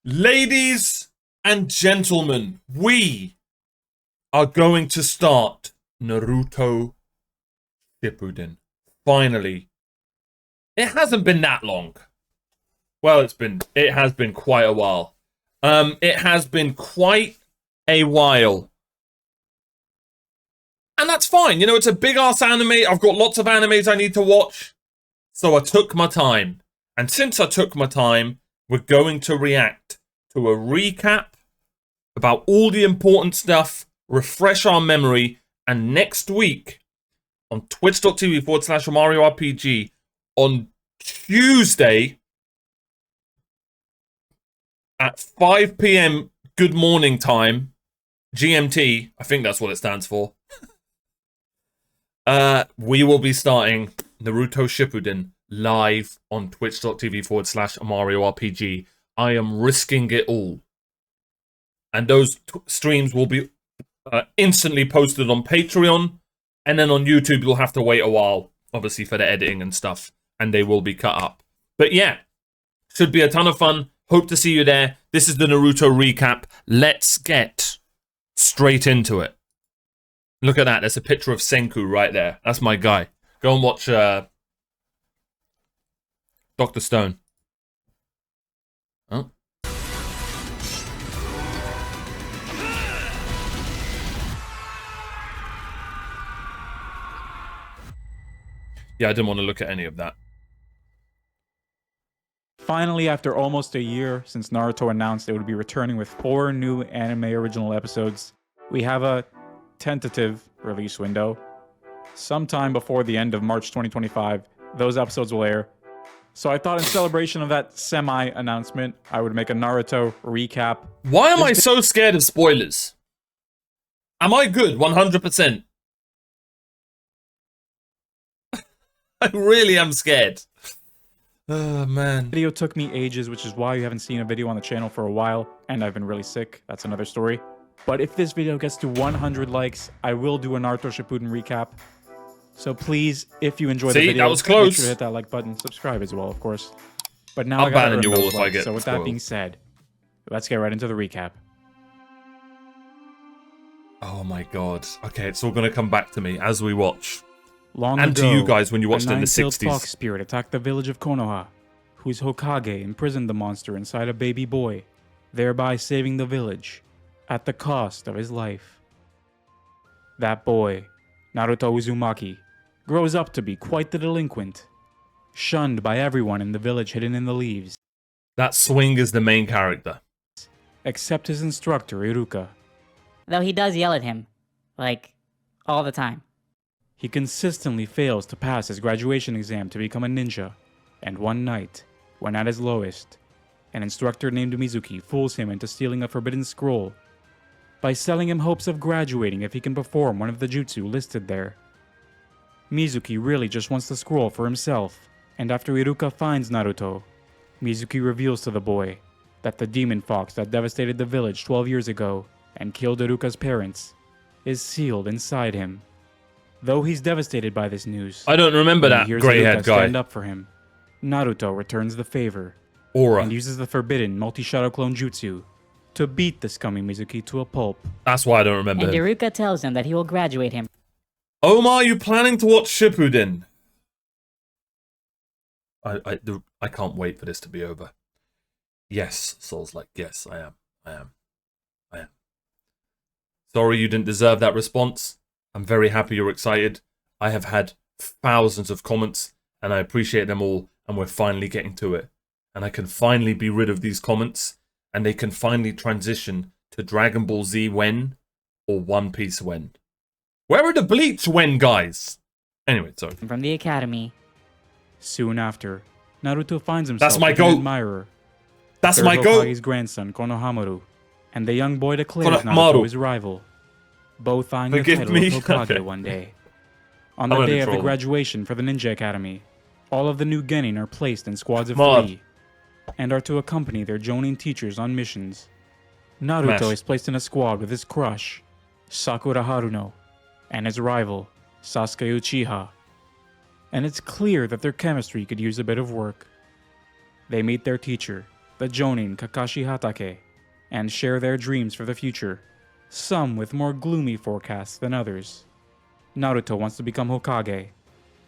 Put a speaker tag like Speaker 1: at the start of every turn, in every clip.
Speaker 1: Ladies and gentlemen, we are going to start Naruto Shippuden. Finally. It hasn't been that long. Well, it has been quite a while. It has been quite a while. And that's fine. You know, it's a big-ass anime. I've got lots of animes I need to watch. So I took my time. And since I took my time, we're going to react to a recap about all the important stuff, refresh our memory, and next week on twitch.tv/OmarioRpg on Tuesday at 5 p.m. Good morning time, GMT, I think that's what it stands for. We will be starting Naruto Shippuden live on twitch.tv/OmarioRpg. I am risking it all. And those streams will be instantly posted on Patreon. And then on YouTube, you'll have to wait a while, obviously, for the editing and stuff. And they will be cut up. But yeah, should be a ton of fun. Hope to see you there. This is the Naruto recap. Let's get straight into it. Look at that. There's a picture of Senku right there. That's my guy. Go and watch Dr. Stone. Oh. Yeah, I didn't want to look at any of that.
Speaker 2: Finally, after almost a year since Naruto announced it would be returning with 4 new anime original episodes, we have a tentative release window. Sometime before the end of March 2025, those episodes will air. So I thought in celebration of that semi-announcement, I would make a Naruto recap.
Speaker 1: Why am I so scared of spoilers? Am I good? 100%. I really am scared. Oh, man.
Speaker 2: The video took me ages, which is why you haven't seen a video on the channel for a while, and I've been really sick. That's another story. But if this video gets to 100 likes, I will do a Naruto Shippuden recap. So please, if you enjoyed the video,
Speaker 1: that was close.
Speaker 2: make sure to hit that like button, subscribe as well, of course. But now
Speaker 1: I'm
Speaker 2: I gotta
Speaker 1: banning
Speaker 2: earn
Speaker 1: you all
Speaker 2: those
Speaker 1: if I
Speaker 2: likes.
Speaker 1: get
Speaker 2: So with that
Speaker 1: spoiled.
Speaker 2: being said, let's get right into the recap.
Speaker 1: Oh my god. Okay, it's all gonna come back to me as we watch.
Speaker 2: Long
Speaker 1: And
Speaker 2: ago,
Speaker 1: to you guys when you watched
Speaker 2: a
Speaker 1: it in the
Speaker 2: nine-tailed
Speaker 1: 60s.
Speaker 2: fox spirit attacked the village of Konoha, whose Hokage imprisoned the monster inside a baby boy, thereby saving the village at the cost of his life. That boy, Naruto Uzumaki, grows up to be quite the delinquent, shunned by everyone in the village hidden in the leaves,
Speaker 1: That swing is the main character.
Speaker 2: except his instructor Iruka.
Speaker 3: Though he does yell at him, like, all the time.
Speaker 2: He consistently fails to pass his graduation exam to become a ninja, and one night, when at his lowest, an instructor named Mizuki fools him into stealing a forbidden scroll by selling him hopes of graduating if he can perform one of the jutsu listed there. Mizuki really just wants the scroll for himself, and after Iruka finds Naruto, Mizuki reveals to the boy that the demon fox that devastated the village 12 years ago and killed Iruka's parents is sealed inside him. Though he's devastated by this news,
Speaker 1: I don't remember
Speaker 2: when he
Speaker 1: that
Speaker 2: hears
Speaker 1: grey-haired
Speaker 2: Iruka
Speaker 1: guy.
Speaker 2: stand up for him, Naruto returns the favor
Speaker 1: Aura.
Speaker 2: and uses the forbidden multi-shadow clone jutsu to beat the scummy Mizuki to a pulp.
Speaker 1: That's why I don't remember
Speaker 3: And
Speaker 1: him.
Speaker 3: Iruka tells him that he will graduate him.
Speaker 1: Omar, are you planning to watch Shippuden? I can't wait for this to be over. Yes, Soul's like, yes, I am. Sorry you didn't deserve that response. I'm very happy you're excited. I have had thousands of comments, and I appreciate them all, and we're finally getting to it. And I can finally be rid of these comments, and they can finally transition to Dragon Ball Z when, or One Piece when. Where are the Bleach when, guys? Anyway, sorry.
Speaker 3: From the academy.
Speaker 2: Soon after, Naruto finds himself
Speaker 1: That's my
Speaker 2: with an
Speaker 1: goat.
Speaker 2: admirer,
Speaker 1: That's
Speaker 2: Third
Speaker 1: my goat.
Speaker 2: Hokage's grandson, Konohamaru, and the young boy declares
Speaker 1: Konohamaru.
Speaker 2: Naruto his rival, both eyeing the
Speaker 1: Forgive
Speaker 2: title
Speaker 1: me.
Speaker 2: of Hokage
Speaker 1: Okay.
Speaker 2: one day. On the
Speaker 1: I'm gonna
Speaker 2: day of the
Speaker 1: troll him.
Speaker 2: graduation for the Ninja Academy, all of the new Genin are placed in squads of
Speaker 1: Mod.
Speaker 2: 3 and are to accompany their Jonin teachers on missions. Naruto
Speaker 1: Smash.
Speaker 2: is placed in a squad with his crush, Sakura Haruno, and his rival, Sasuke Uchiha. And it's clear that their chemistry could use a bit of work. They meet their teacher, the Jonin Kakashi Hatake, and share their dreams for the future, some with more gloomy forecasts than others. Naruto wants to become Hokage.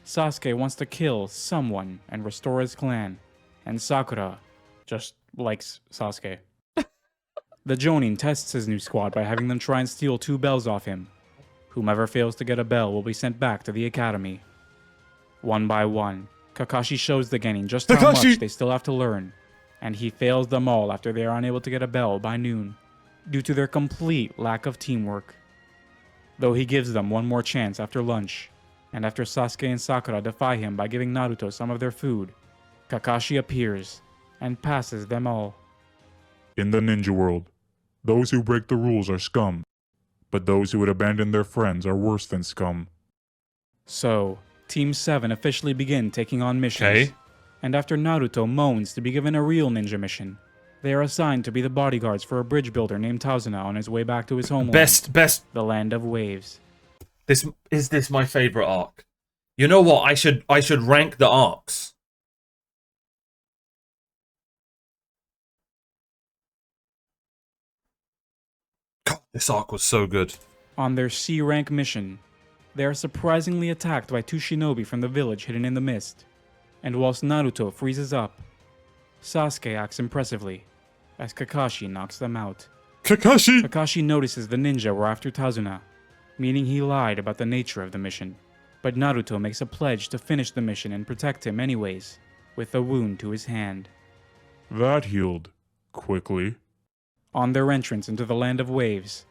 Speaker 2: Sasuke wants to kill someone and restore his clan, and Sakura just likes Sasuke. The Jonin tests his new squad by having them try and steal 2 bells off him. Whomever fails to get a bell will be sent back to the academy. One by one, Kakashi shows the Genin just how much they still have to learn, and he fails them all after they are unable to get a bell by noon, due to their complete lack of teamwork. Though he gives them one more chance after lunch, and after Sasuke and Sakura defy him by giving Naruto some of their food, Kakashi appears and passes them all.
Speaker 4: In the ninja world, those who break the rules are scum, but those who would abandon their friends are worse than scum.
Speaker 2: So, Team 7 officially begin taking on missions.
Speaker 1: Okay.
Speaker 2: And after Naruto moans to be given a real ninja mission, they are assigned to be the bodyguards for a bridge builder named Tsunade on his way back to his homeland,
Speaker 1: Best.
Speaker 2: the land of waves.
Speaker 1: This my favorite arc. You know what? I should rank the arcs. God, this arc was so good.
Speaker 2: On their C-rank mission, they are surprisingly attacked by 2 shinobi from the village hidden in the mist. And whilst Naruto freezes up, Sasuke acts impressively, as Kakashi knocks them out. Kakashi notices the ninja were after Tazuna, meaning he lied about the nature of the mission. But Naruto makes a pledge to finish the mission and protect him anyways, with a wound to his hand.
Speaker 4: That healed quickly.
Speaker 2: On their entrance into the land of waves,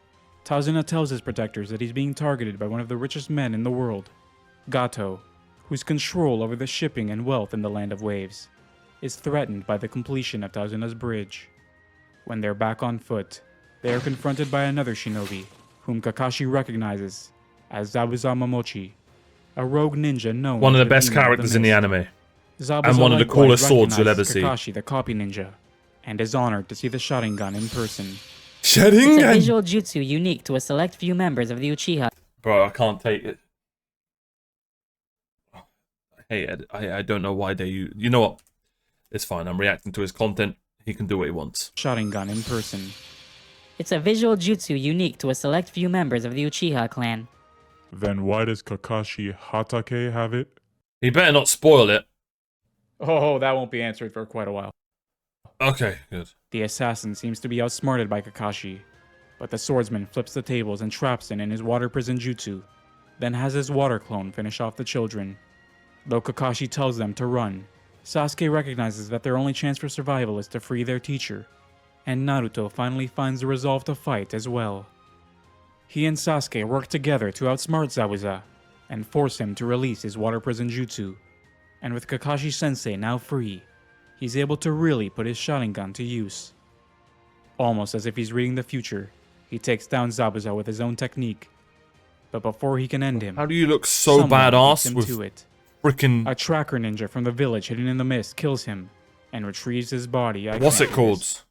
Speaker 2: Tazuna tells his protectors that he's being targeted by one of the richest men in the world, Gato, whose control over the shipping and wealth in the land of waves is threatened by the completion of Tazuna's bridge. When they're back on foot, they are confronted by another shinobi, whom Kakashi recognizes as Zabuza Momochi, a rogue ninja known
Speaker 1: One of
Speaker 2: as
Speaker 1: the best
Speaker 2: demon of
Speaker 1: characters in the
Speaker 2: mist.
Speaker 1: anime.
Speaker 2: Zabuza
Speaker 1: And one of the
Speaker 2: likewise
Speaker 1: coolest swords you'll ever
Speaker 2: recognizes
Speaker 1: see.
Speaker 2: Kakashi, the copy ninja, and is honored to see the Sharingan in person.
Speaker 3: It's a visual jutsu unique to a select few members of the Uchiha.
Speaker 1: Bro, I can't take it. Hey, Ed, I don't know why they use... You know what? It's fine. I'm reacting to his content. He can do what he wants.
Speaker 2: Sharingan in person.
Speaker 3: It's a visual jutsu unique to a select few members of the Uchiha clan.
Speaker 4: Then why does Kakashi Hatake have it?
Speaker 1: He better not spoil it.
Speaker 2: Oh, that won't be answered for quite a while.
Speaker 1: Okay, good.
Speaker 2: The assassin seems to be outsmarted by Kakashi, but the swordsman flips the tables and traps him in his water prison jutsu, then has his water clone finish off the children. Though Kakashi tells them to run, Sasuke recognizes that their only chance for survival is to free their teacher, and Naruto finally finds the resolve to fight as well. He and Sasuke work together to outsmart Zabuza, and force him to release his water prison jutsu, and with Kakashi-sensei now free, he's able to really put his Sharingan to use. Almost as if he's reading the future, he takes down Zabuza with his own technique. But before he can end him,
Speaker 1: How do you look so
Speaker 2: someone beats
Speaker 1: badass
Speaker 2: him
Speaker 1: with
Speaker 2: to it.
Speaker 1: freaking...
Speaker 2: A tracker ninja from the village hidden in the mist kills him and retrieves his body.
Speaker 1: What's it called?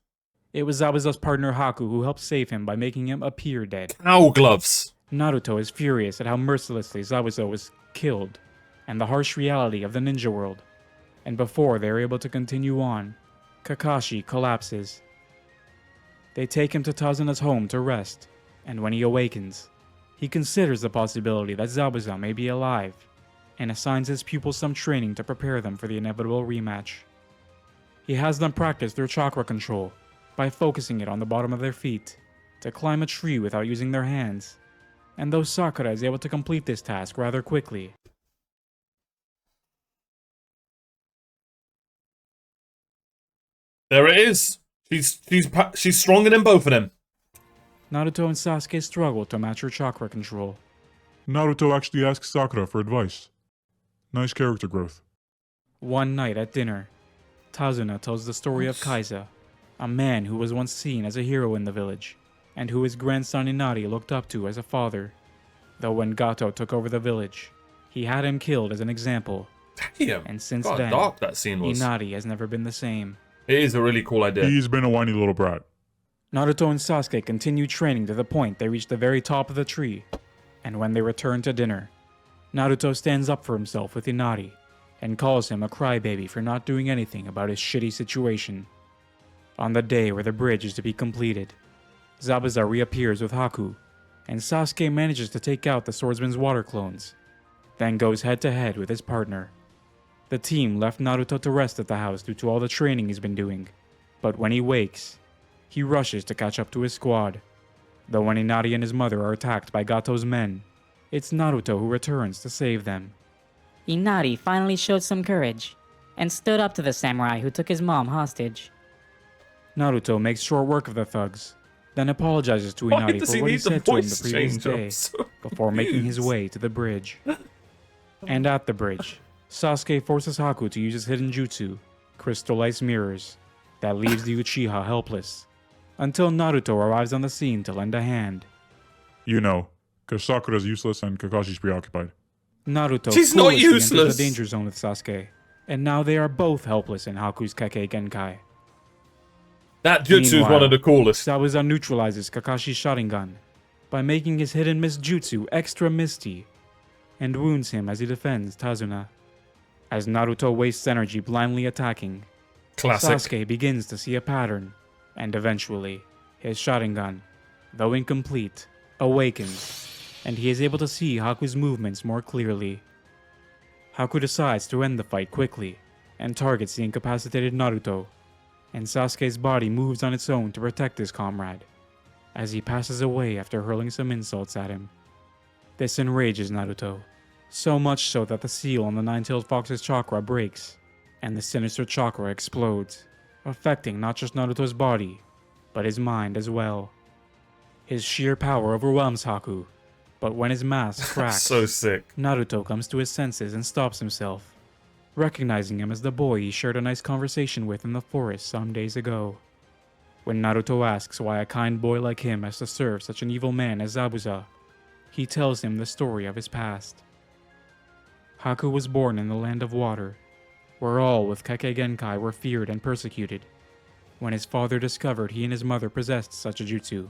Speaker 2: It was Zabuza's partner Haku who helped save him by making him appear dead.
Speaker 1: Cow gloves.
Speaker 2: Naruto is furious at how mercilessly Zabuza was killed and the harsh reality of the ninja world. And before they are able to continue on, Kakashi collapses. They take him to Tazuna's home to rest, and when he awakens, he considers the possibility that Zabuza may be alive, and assigns his pupils some training to prepare them for the inevitable rematch. He has them practice their chakra control by focusing it on the bottom of their feet, to climb a tree without using their hands, and though Sakura is able to complete this task rather quickly,
Speaker 1: There it is. She's stronger than both of them.
Speaker 2: Naruto and Sasuke struggle to match her chakra control.
Speaker 4: Naruto actually asks Sakura for advice. Nice character growth.
Speaker 2: One night at dinner, Tazuna tells the story of Kaiza, a man who was once seen as a hero in the village, and who his grandson Inari looked up to as a father. Though when Gato took over the village, he had him killed as an example,
Speaker 1: Damn.
Speaker 2: and since
Speaker 1: God,
Speaker 2: then,
Speaker 1: dark that scene was.
Speaker 2: Inari has never been the same.
Speaker 1: It is a really cool idea.
Speaker 4: He's been a whiny little brat.
Speaker 2: Naruto and Sasuke continue training to the point they reach the very top of the tree, and when they return to dinner, Naruto stands up for himself with Inari, and calls him a crybaby for not doing anything about his shitty situation. On the day where the bridge is to be completed, Zabuza reappears with Haku, and Sasuke manages to take out the swordsman's water clones, then goes head to head with his partner. The team left Naruto to rest at the house due to all the training he's been doing, but when he wakes, he rushes to catch up to his squad. Though when Inari and his mother are attacked by Gato's men, it's Naruto who returns to save them.
Speaker 3: Inari finally showed some courage and stood up to the samurai who took his mom hostage.
Speaker 2: Naruto makes short work of the thugs, then apologizes to
Speaker 1: Why
Speaker 2: Inari
Speaker 1: does
Speaker 2: for
Speaker 1: he
Speaker 2: what he
Speaker 1: need the
Speaker 2: said to him the
Speaker 1: voice
Speaker 2: previous
Speaker 1: change? I'm
Speaker 2: day,
Speaker 1: so
Speaker 2: before making his
Speaker 1: confused.
Speaker 2: way to the bridge. And at the bridge, Sasuke forces Haku to use his hidden jutsu, Crystal Ice Mirrors, that leaves the Uchiha helpless, until Naruto arrives on the scene to lend a hand.
Speaker 4: You know, because Sakura's useless and Kakashi's preoccupied.
Speaker 2: Naruto
Speaker 1: She's not
Speaker 2: foolishly enters
Speaker 1: useless.
Speaker 2: the danger zone with Sasuke, and now they are both helpless in Haku's Kekkei Genkai.
Speaker 1: That jutsu is one
Speaker 2: Meanwhile,
Speaker 1: of the coolest.
Speaker 2: Zabuza neutralizes Kakashi's Sharingan by making his hidden mist jutsu extra misty, and wounds him as he defends Tazuna. As Naruto wastes energy blindly attacking,
Speaker 1: Classic.
Speaker 2: Sasuke begins to see a pattern, and eventually, his Sharingan, though incomplete, awakens, and he is able to see Haku's movements more clearly. Haku decides to end the fight quickly, and targets the incapacitated Naruto, and Sasuke's body moves on its own to protect his comrade, as he passes away after hurling some insults at him. This enrages Naruto, so much so that the seal on the Nine-Tailed Fox's chakra breaks, and the sinister chakra explodes, affecting not just Naruto's body, but his mind as well. His sheer power overwhelms Haku, but when his mask cracks,
Speaker 1: So sick.
Speaker 2: Naruto comes to his senses and stops himself, recognizing him as the boy he shared a nice conversation with in the forest some days ago. When Naruto asks why a kind boy like him has to serve such an evil man as Zabuza, he tells him the story of his past. Haku was born in the land of water, where all with Kekkei Genkai were feared and persecuted. When his father discovered he and his mother possessed such a jutsu,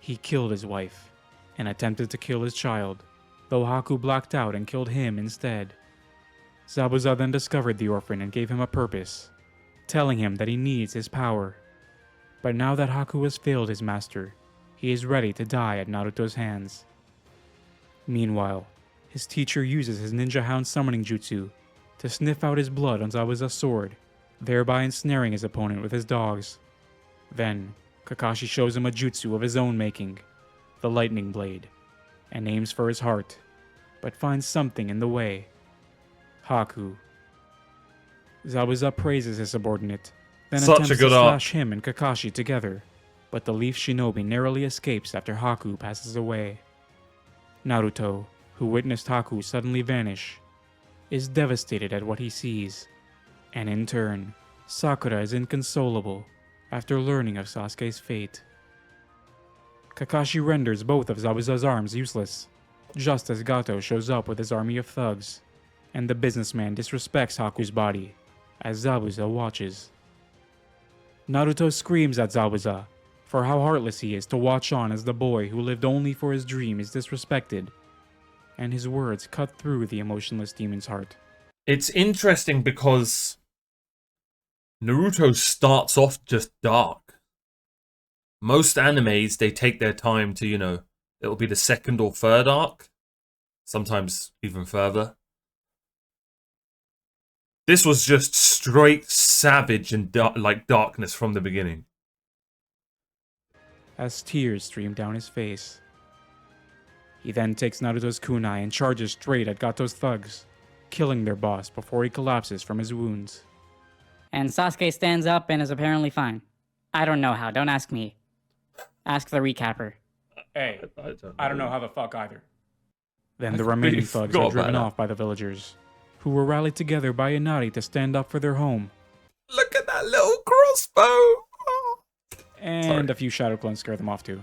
Speaker 2: he killed his wife and attempted to kill his child, though Haku blacked out and killed him instead. Zabuza then discovered the orphan and gave him a purpose, telling him that he needs his power. But now that Haku has failed his master, he is ready to die at Naruto's hands. Meanwhile, his teacher uses his ninja hound summoning jutsu to sniff out his blood on Zabuza's sword, thereby ensnaring his opponent with his dogs. Then, Kakashi shows him a jutsu of his own making, the lightning blade, and aims for his heart, but finds something in the way. Haku. Zabuza praises his subordinate, then
Speaker 1: Such a
Speaker 2: attempts to
Speaker 1: good arc.
Speaker 2: slash him and Kakashi together, but the Leaf Shinobi narrowly escapes after Haku passes away. Naruto, who witnessed Haku suddenly vanish, is devastated at what he sees, and in turn, Sakura is inconsolable after learning of Sasuke's fate. Kakashi renders both of Zabuza's arms useless, just as Gato shows up with his army of thugs, and the businessman disrespects Haku's body as Zabuza watches. Naruto screams at Zabuza for how heartless he is to watch on as the boy who lived only for his dream is disrespected, and his words cut through the emotionless demon's heart.
Speaker 1: It's interesting because Naruto starts off just dark. Most animes, they take their time to, it'll be the second or third arc. Sometimes even further. This was just straight savage and darkness from the beginning.
Speaker 2: As tears stream down his face. He then takes Naruto's kunai and charges straight at Gato's thugs, killing their boss before he collapses from his wounds.
Speaker 3: And Sasuke stands up and is apparently fine. I don't know how, don't ask me. Ask the recapper.
Speaker 2: Hey,
Speaker 1: I
Speaker 2: I don't know how the fuck either. Then the
Speaker 1: I
Speaker 2: remaining
Speaker 1: completely
Speaker 2: thugs
Speaker 1: forgot
Speaker 2: are driven
Speaker 1: about that.
Speaker 2: off by the villagers, who were rallied together by Inari to stand up for their home,
Speaker 1: Look at that little crossbow!
Speaker 2: and
Speaker 1: Sorry.
Speaker 2: a few shadow clones scare them off too.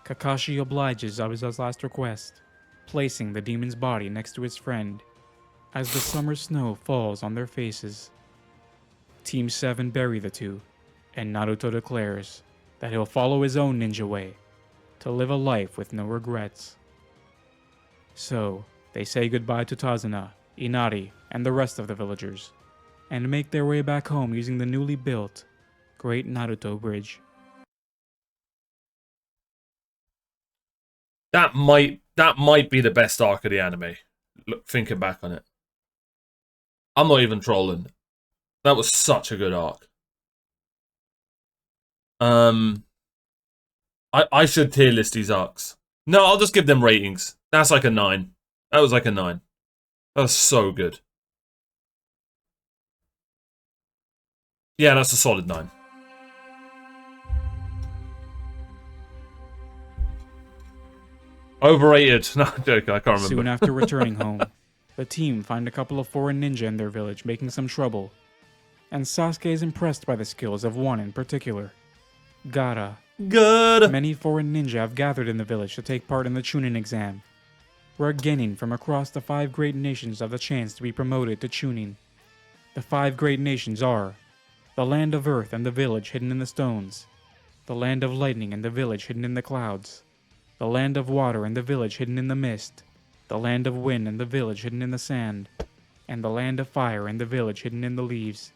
Speaker 2: Kakashi obliges Zabuza's last request, placing the demon's body next to his friend, as the summer snow falls on their faces. Team 7 bury the two, and Naruto declares that he'll follow his own ninja way, to live a life with no regrets. So, they say goodbye to Tazuna, Inari, and the rest of the villagers, and make their way back home using the newly built, Great Naruto Bridge.
Speaker 1: That might be the best arc of the anime. Look, thinking back on it. I'm not even trolling. That was such a good arc. I should tier list these arcs. No, I'll just give them ratings. That's like a 9. That was like a 9. That was so good. Yeah, that's a solid 9. Overrated. No, I'm joking. I can't remember.
Speaker 2: Soon after returning home, the team find a couple of foreign ninja in their village making some trouble, and Sasuke is impressed by the skills of one in particular, Gaara.
Speaker 1: Good.
Speaker 2: Many foreign ninja have gathered in the village to take part in the Chunin exam, where Genin from across the 5 great nations have the chance to be promoted to Chunin. The 5 great nations are the Land of Earth and the village hidden in the stones, the Land of Lightning and the village hidden in the clouds, the Land of Water and the village hidden in the mist, the Land of Wind and the village hidden in the sand, and the Land of Fire and the village hidden in the leaves.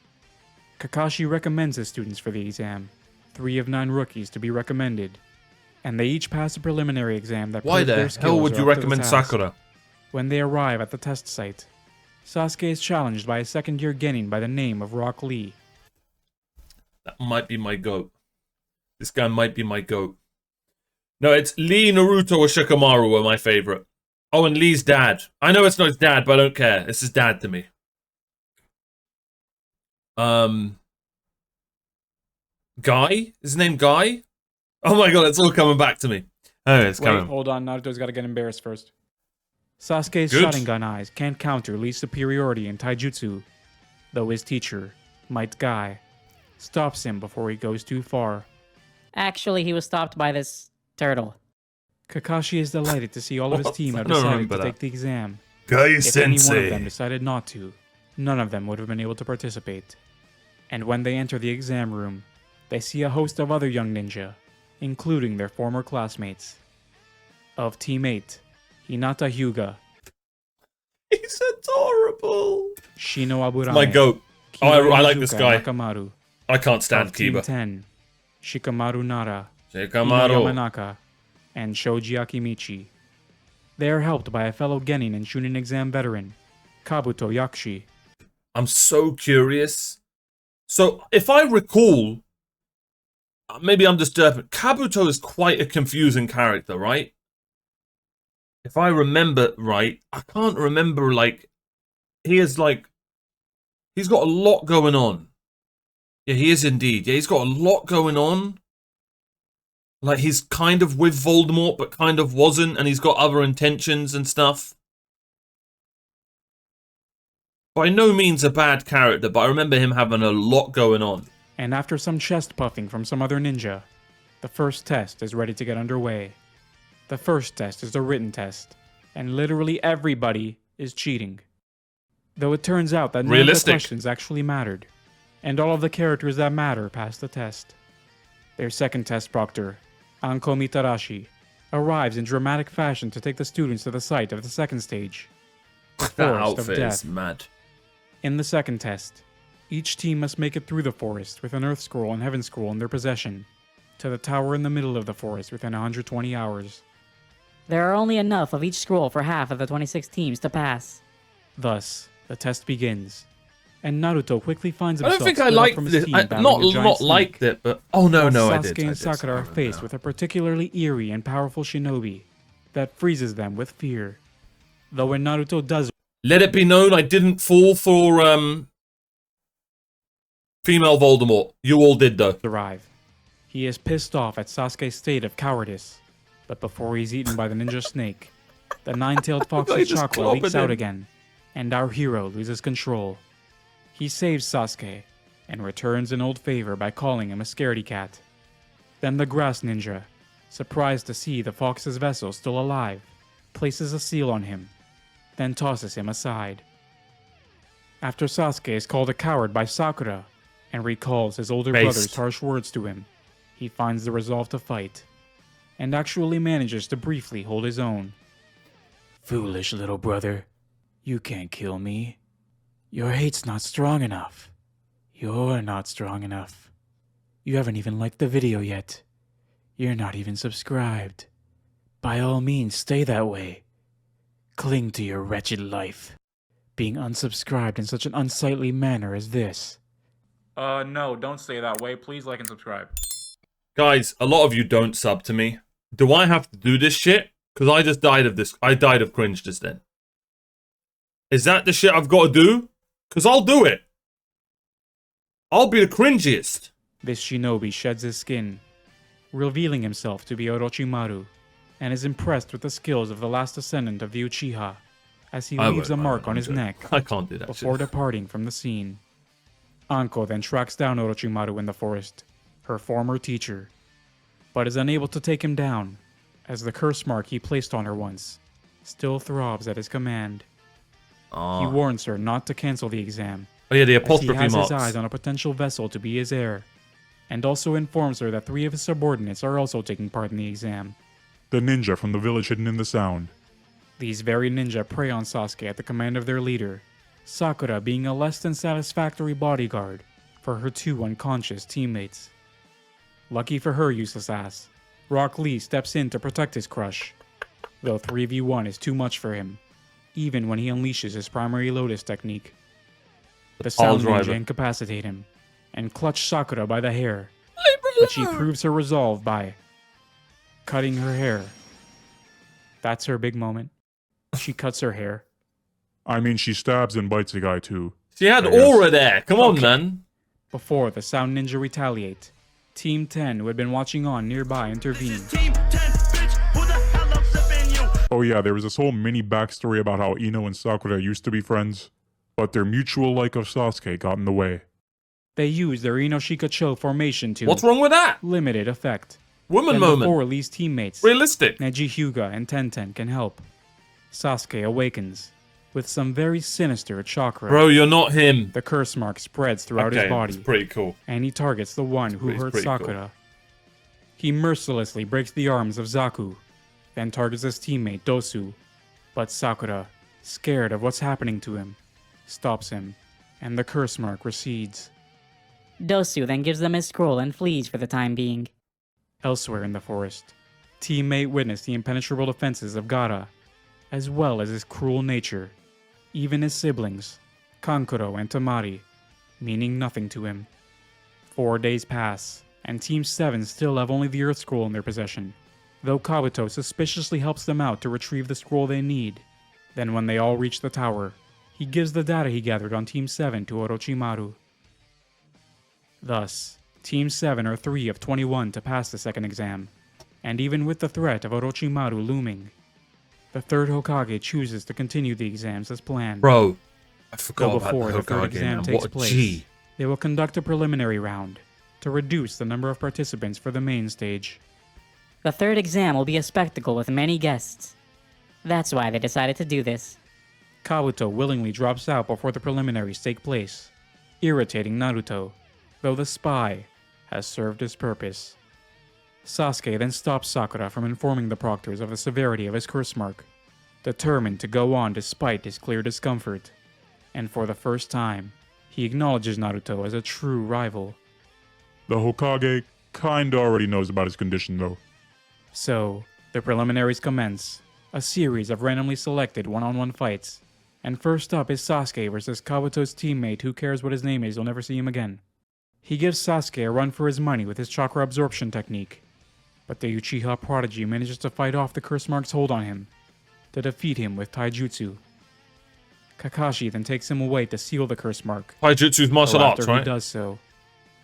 Speaker 2: Kakashi recommends his students for the exam, 3 of 9 rookies to be recommended, and they each pass a preliminary exam that
Speaker 1: Why
Speaker 2: proves
Speaker 1: the
Speaker 2: their skills
Speaker 1: hell would
Speaker 2: are
Speaker 1: you
Speaker 2: up to the
Speaker 1: recommend
Speaker 2: task.
Speaker 1: Sakura?
Speaker 2: When they arrive at the test site, Sasuke is challenged by a second-year Genin by the name of Rock Lee.
Speaker 1: That might be my goat. This guy might be my goat. No, it's Lee, Naruto, or Shikamaru are my favorite. Oh, and Lee's dad. I know it's not his dad, but I don't care. It's his dad to me. Guy? Is his name Guy? Oh my god, it's all coming back to me. Oh, it's
Speaker 2: Wait,
Speaker 1: coming.
Speaker 2: hold on, Naruto's gotta get embarrassed first. Sasuke's
Speaker 1: Good.
Speaker 2: Sharingan eyes can't counter Lee's superiority in taijutsu, though his teacher, Might Guy, stops him before he goes too far.
Speaker 3: Actually, he was stopped by this turtle.
Speaker 2: Kakashi is delighted to see all of his
Speaker 1: What?
Speaker 2: team have
Speaker 1: I don't
Speaker 2: decided
Speaker 1: remember
Speaker 2: to
Speaker 1: that.
Speaker 2: take the exam.
Speaker 1: Guy
Speaker 2: If any one of them decided not to, none of them would have been able to participate. And when they enter the exam room, they see a host of other young ninja, including their former classmates. Of Team 8, Hinata Hyuga,
Speaker 1: He's adorable.
Speaker 2: Shino Aburame,
Speaker 1: My goat. Oh, I like this
Speaker 2: Kiba
Speaker 1: guy.
Speaker 2: Nakamaru.
Speaker 1: I can't stand
Speaker 2: Of Team
Speaker 1: Kiba.
Speaker 2: 10, Shikamaru Nara, Ino
Speaker 1: Shikamaru.
Speaker 2: Yamanaka, and Shoji Akimichi. They are helped by a fellow Genin and Chunin exam veteran, Kabuto Yakshi.
Speaker 1: I'm so curious. So, if I recall, maybe I'm disturbed. Kabuto is quite a confusing character, right? If I remember right, I can't remember, like, he's got a lot going on. Yeah, he is indeed. Yeah, he's got a lot going on. Like, he's kind of with Voldemort, but kind of wasn't, and he's got other intentions and stuff. By no means a bad character, but I remember him having a lot going on.
Speaker 2: And after some chest puffing from some other ninja, the first test is ready to get underway. The first test is a written test, and literally everybody is cheating. Though it turns out that none of the
Speaker 1: Realistic.
Speaker 2: questions actually mattered, and all of the characters that matter passed the test. Their second test proctor, Anko Mitarashi, arrives in dramatic fashion to take the students to the site of the second stage, the
Speaker 1: That
Speaker 2: Forest of
Speaker 1: outfit
Speaker 2: Death.
Speaker 1: is mad.
Speaker 2: In the second test, each team must make it through the forest with an Earth Scroll and Heaven Scroll in their possession, to the tower in the middle of the forest within 120 hours.
Speaker 3: There are only enough of each scroll for half of the 26 teams to pass.
Speaker 2: Thus, the test begins, and Naruto quickly finds
Speaker 1: I
Speaker 2: himself
Speaker 1: don't think I
Speaker 2: split up
Speaker 1: liked
Speaker 2: from his
Speaker 1: this.
Speaker 2: team
Speaker 1: I,
Speaker 2: battling a giant
Speaker 1: not
Speaker 2: snake,
Speaker 1: liked it, but oh no,
Speaker 2: while
Speaker 1: no, I
Speaker 2: Sasuke
Speaker 1: did.
Speaker 2: and
Speaker 1: I did.
Speaker 2: Sakura are faced with a particularly eerie and powerful shinobi that freezes them with fear. Though when Naruto does
Speaker 1: Let it be known, I didn't fall for female Voldemort. You all did though.
Speaker 2: arrive, he is pissed off at Sasuke's state of cowardice. But before he's eaten by the ninja snake, the nine-tailed
Speaker 1: He
Speaker 2: fox's
Speaker 1: just
Speaker 2: chakra leaks
Speaker 1: clobbered
Speaker 2: out
Speaker 1: him.
Speaker 2: again, and our hero loses control. He saves Sasuke, and returns an old favor by calling him a scaredy cat. Then the grass ninja, surprised to see the fox's vessel still alive, places a seal on him, then tosses him aside. After Sasuke is called a coward by Sakura, and recalls his older
Speaker 1: Based.
Speaker 2: brother's harsh words to him, he finds the resolve to fight, and actually manages to briefly hold his own. Foolish little brother, you can't kill me. Your hate's not strong enough. You're not strong enough. You haven't even liked the video yet. You're not even subscribed. By all means, stay that way. Cling to your wretched life. Being unsubscribed in such an unsightly manner as this. No, don't stay that way. Please like and subscribe.
Speaker 1: Guys, a lot of you don't sub to me. Do I have to do this shit? Because I just died of this. I died of cringe just then. Is that the shit I've got to do? Because I'll do it. I'll be the cringiest.
Speaker 2: This shinobi sheds his skin, revealing himself to be Orochimaru, and is impressed with the skills of the last descendant of the Uchiha, as he leaves a mark on his neck
Speaker 1: I can't do that
Speaker 2: before
Speaker 1: shit.
Speaker 2: departing from the scene. Anko then tracks down Orochimaru in the forest, her former teacher, but is unable to take him down, as the curse mark he placed on her once still throbs at his command. He warns her not to cancel the exam,
Speaker 1: Oh yeah, the
Speaker 2: as he
Speaker 1: apostrophe
Speaker 2: has
Speaker 1: marks.
Speaker 2: his eyes on a potential vessel to be his heir, and also informs her that 3 of his subordinates are also taking part in the exam.
Speaker 4: The ninja from the village hidden in the sound.
Speaker 2: These very ninja prey on Sasuke at the command of their leader, Sakura being a less than satisfactory bodyguard for her 2 unconscious teammates. Lucky for her useless ass, Rock Lee steps in to protect his crush, though 3v1 is too much for him, even when he unleashes his primary Lotus technique. The sound ninja incapacitate him, and clutch Sakura by the hair, but she proves her resolve by cutting her hair. That's her big moment. She cuts her hair.
Speaker 4: I mean, she stabs and bites a guy too.
Speaker 1: She had
Speaker 4: I guess.
Speaker 1: aura there. Come on, man.
Speaker 2: Before the sound ninja retaliate, Team 10, who had been watching on nearby, intervene.
Speaker 4: Oh yeah, there was this whole mini backstory about how Ino and Sakura used to be friends, but their mutual like of Sasuke got in the way.
Speaker 2: They use their Inoshika-cho formation to
Speaker 1: What's wrong with that?
Speaker 2: limited effect.
Speaker 1: Woman
Speaker 2: Then
Speaker 1: moment.
Speaker 2: the 4 Lee's teammates,
Speaker 1: Realistic.
Speaker 2: Neji Hyuga and Tenten, can help. Sasuke awakens with some very sinister chakra.
Speaker 1: Bro, you're not him.
Speaker 2: The curse mark spreads throughout his
Speaker 1: Okay,
Speaker 2: body,
Speaker 1: it's pretty cool.
Speaker 2: and he targets the one who
Speaker 1: It's
Speaker 2: hurt
Speaker 1: pretty cool.
Speaker 2: Sakura. He mercilessly breaks the arms of Zaku, then targets his teammate Dosu. But Sakura, scared of what's happening to him, stops him, and the curse mark recedes.
Speaker 3: Dosu then gives them his scroll and flees for the time being.
Speaker 2: Elsewhere in the forest, teammate witnessed the impenetrable defenses of Gaara, as well as his cruel nature. Even his siblings, Kankuro and Tamari, meaning nothing to him. 4 days pass, and Team 7 still have only the Earth Scroll in their possession, though Kabuto suspiciously helps them out to retrieve the scroll they need. Then when they all reach the tower, he gives the data he gathered on Team 7 to Orochimaru. Thus, Team 7 are 3 of 21 to pass the second exam, and even with the threat of Orochimaru looming, the third Hokage chooses to continue the exams as planned.
Speaker 1: Bro, I
Speaker 2: Though
Speaker 1: forgot about
Speaker 2: before the third
Speaker 1: Hokage,
Speaker 2: exam
Speaker 1: man.
Speaker 2: takes
Speaker 1: What a
Speaker 2: place,
Speaker 1: G.
Speaker 2: they will conduct a preliminary round to reduce the number of participants for the main stage.
Speaker 3: The third exam will be a spectacle with many guests. That's why they decided to do this.
Speaker 2: Kabuto willingly drops out before the preliminaries take place, irritating Naruto, though the spy has served his purpose. Sasuke then stops Sakura from informing the proctors of the severity of his curse mark, determined to go on despite his clear discomfort, and for the first time, he acknowledges Naruto as a true rival.
Speaker 4: The Hokage kinda already knows about his condition though.
Speaker 2: So, the preliminaries commence, a series of randomly selected one-on-one fights, and first up is Sasuke versus Kabuto's teammate who cares what his name is, you'll never see him again. He gives Sasuke a run for his money with his chakra absorption technique, but the Uchiha prodigy manages to fight off the curse mark's hold on him, to defeat him with taijutsu. Kakashi then takes him away to seal the curse mark.
Speaker 1: Taijutsu's martial
Speaker 2: Though
Speaker 1: arts,
Speaker 2: after
Speaker 1: right?
Speaker 2: he does so,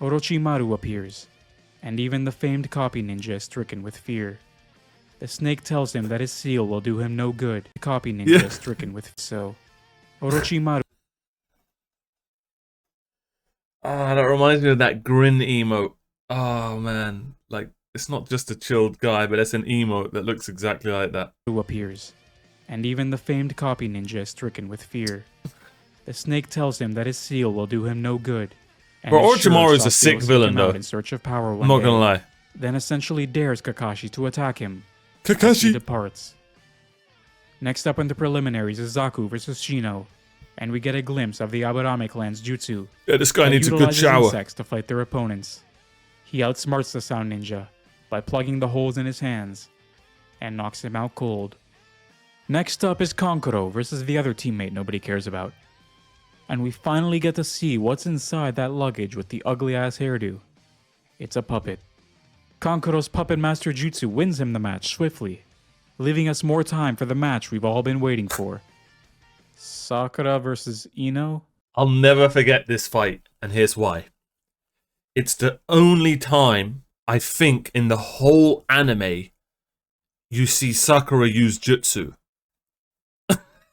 Speaker 2: Orochimaru appears, and even the famed copy ninja is stricken with fear. The snake tells him that his seal will do him no good. The copy ninja
Speaker 1: Yeah.
Speaker 2: is stricken with so. Orochimaru
Speaker 1: Ah, that reminds me of that grin emote. Oh, man. Like, it's not just a chilled guy, but it's an emote that looks exactly like that.
Speaker 2: appears, and even the famed copy ninja is stricken with fear. The snake tells him that his seal will do him no good. And
Speaker 1: Bro,
Speaker 2: is sure
Speaker 1: Orochimaru is a
Speaker 2: Sasuke
Speaker 1: sick
Speaker 2: will seek
Speaker 1: villain,
Speaker 2: him out
Speaker 1: though.
Speaker 2: in search of power one
Speaker 1: I'm not
Speaker 2: day,
Speaker 1: gonna lie.
Speaker 2: then essentially dares Kakashi to attack him. As he departs. Next up in the preliminaries is Zaku versus Shino, and we get a glimpse of the Aburame clan's jutsu.
Speaker 1: Yeah, this guy
Speaker 2: that
Speaker 1: needs a good
Speaker 2: utilizes
Speaker 1: shower.
Speaker 2: insects to fight their opponents. He outsmarts the Sound Ninja by plugging the holes in his hands and knocks him out cold. Next up is Kankuro versus the other teammate nobody cares about. And we finally get to see what's inside that luggage with the ugly-ass hairdo. It's a puppet. Kankuro's Puppet Master Jutsu wins him the match swiftly, leaving us more time for the match we've all been waiting for. Sakura versus Ino?
Speaker 1: I'll never forget this fight, and here's why. It's the only time, I think, in the whole anime you see Sakura use jutsu.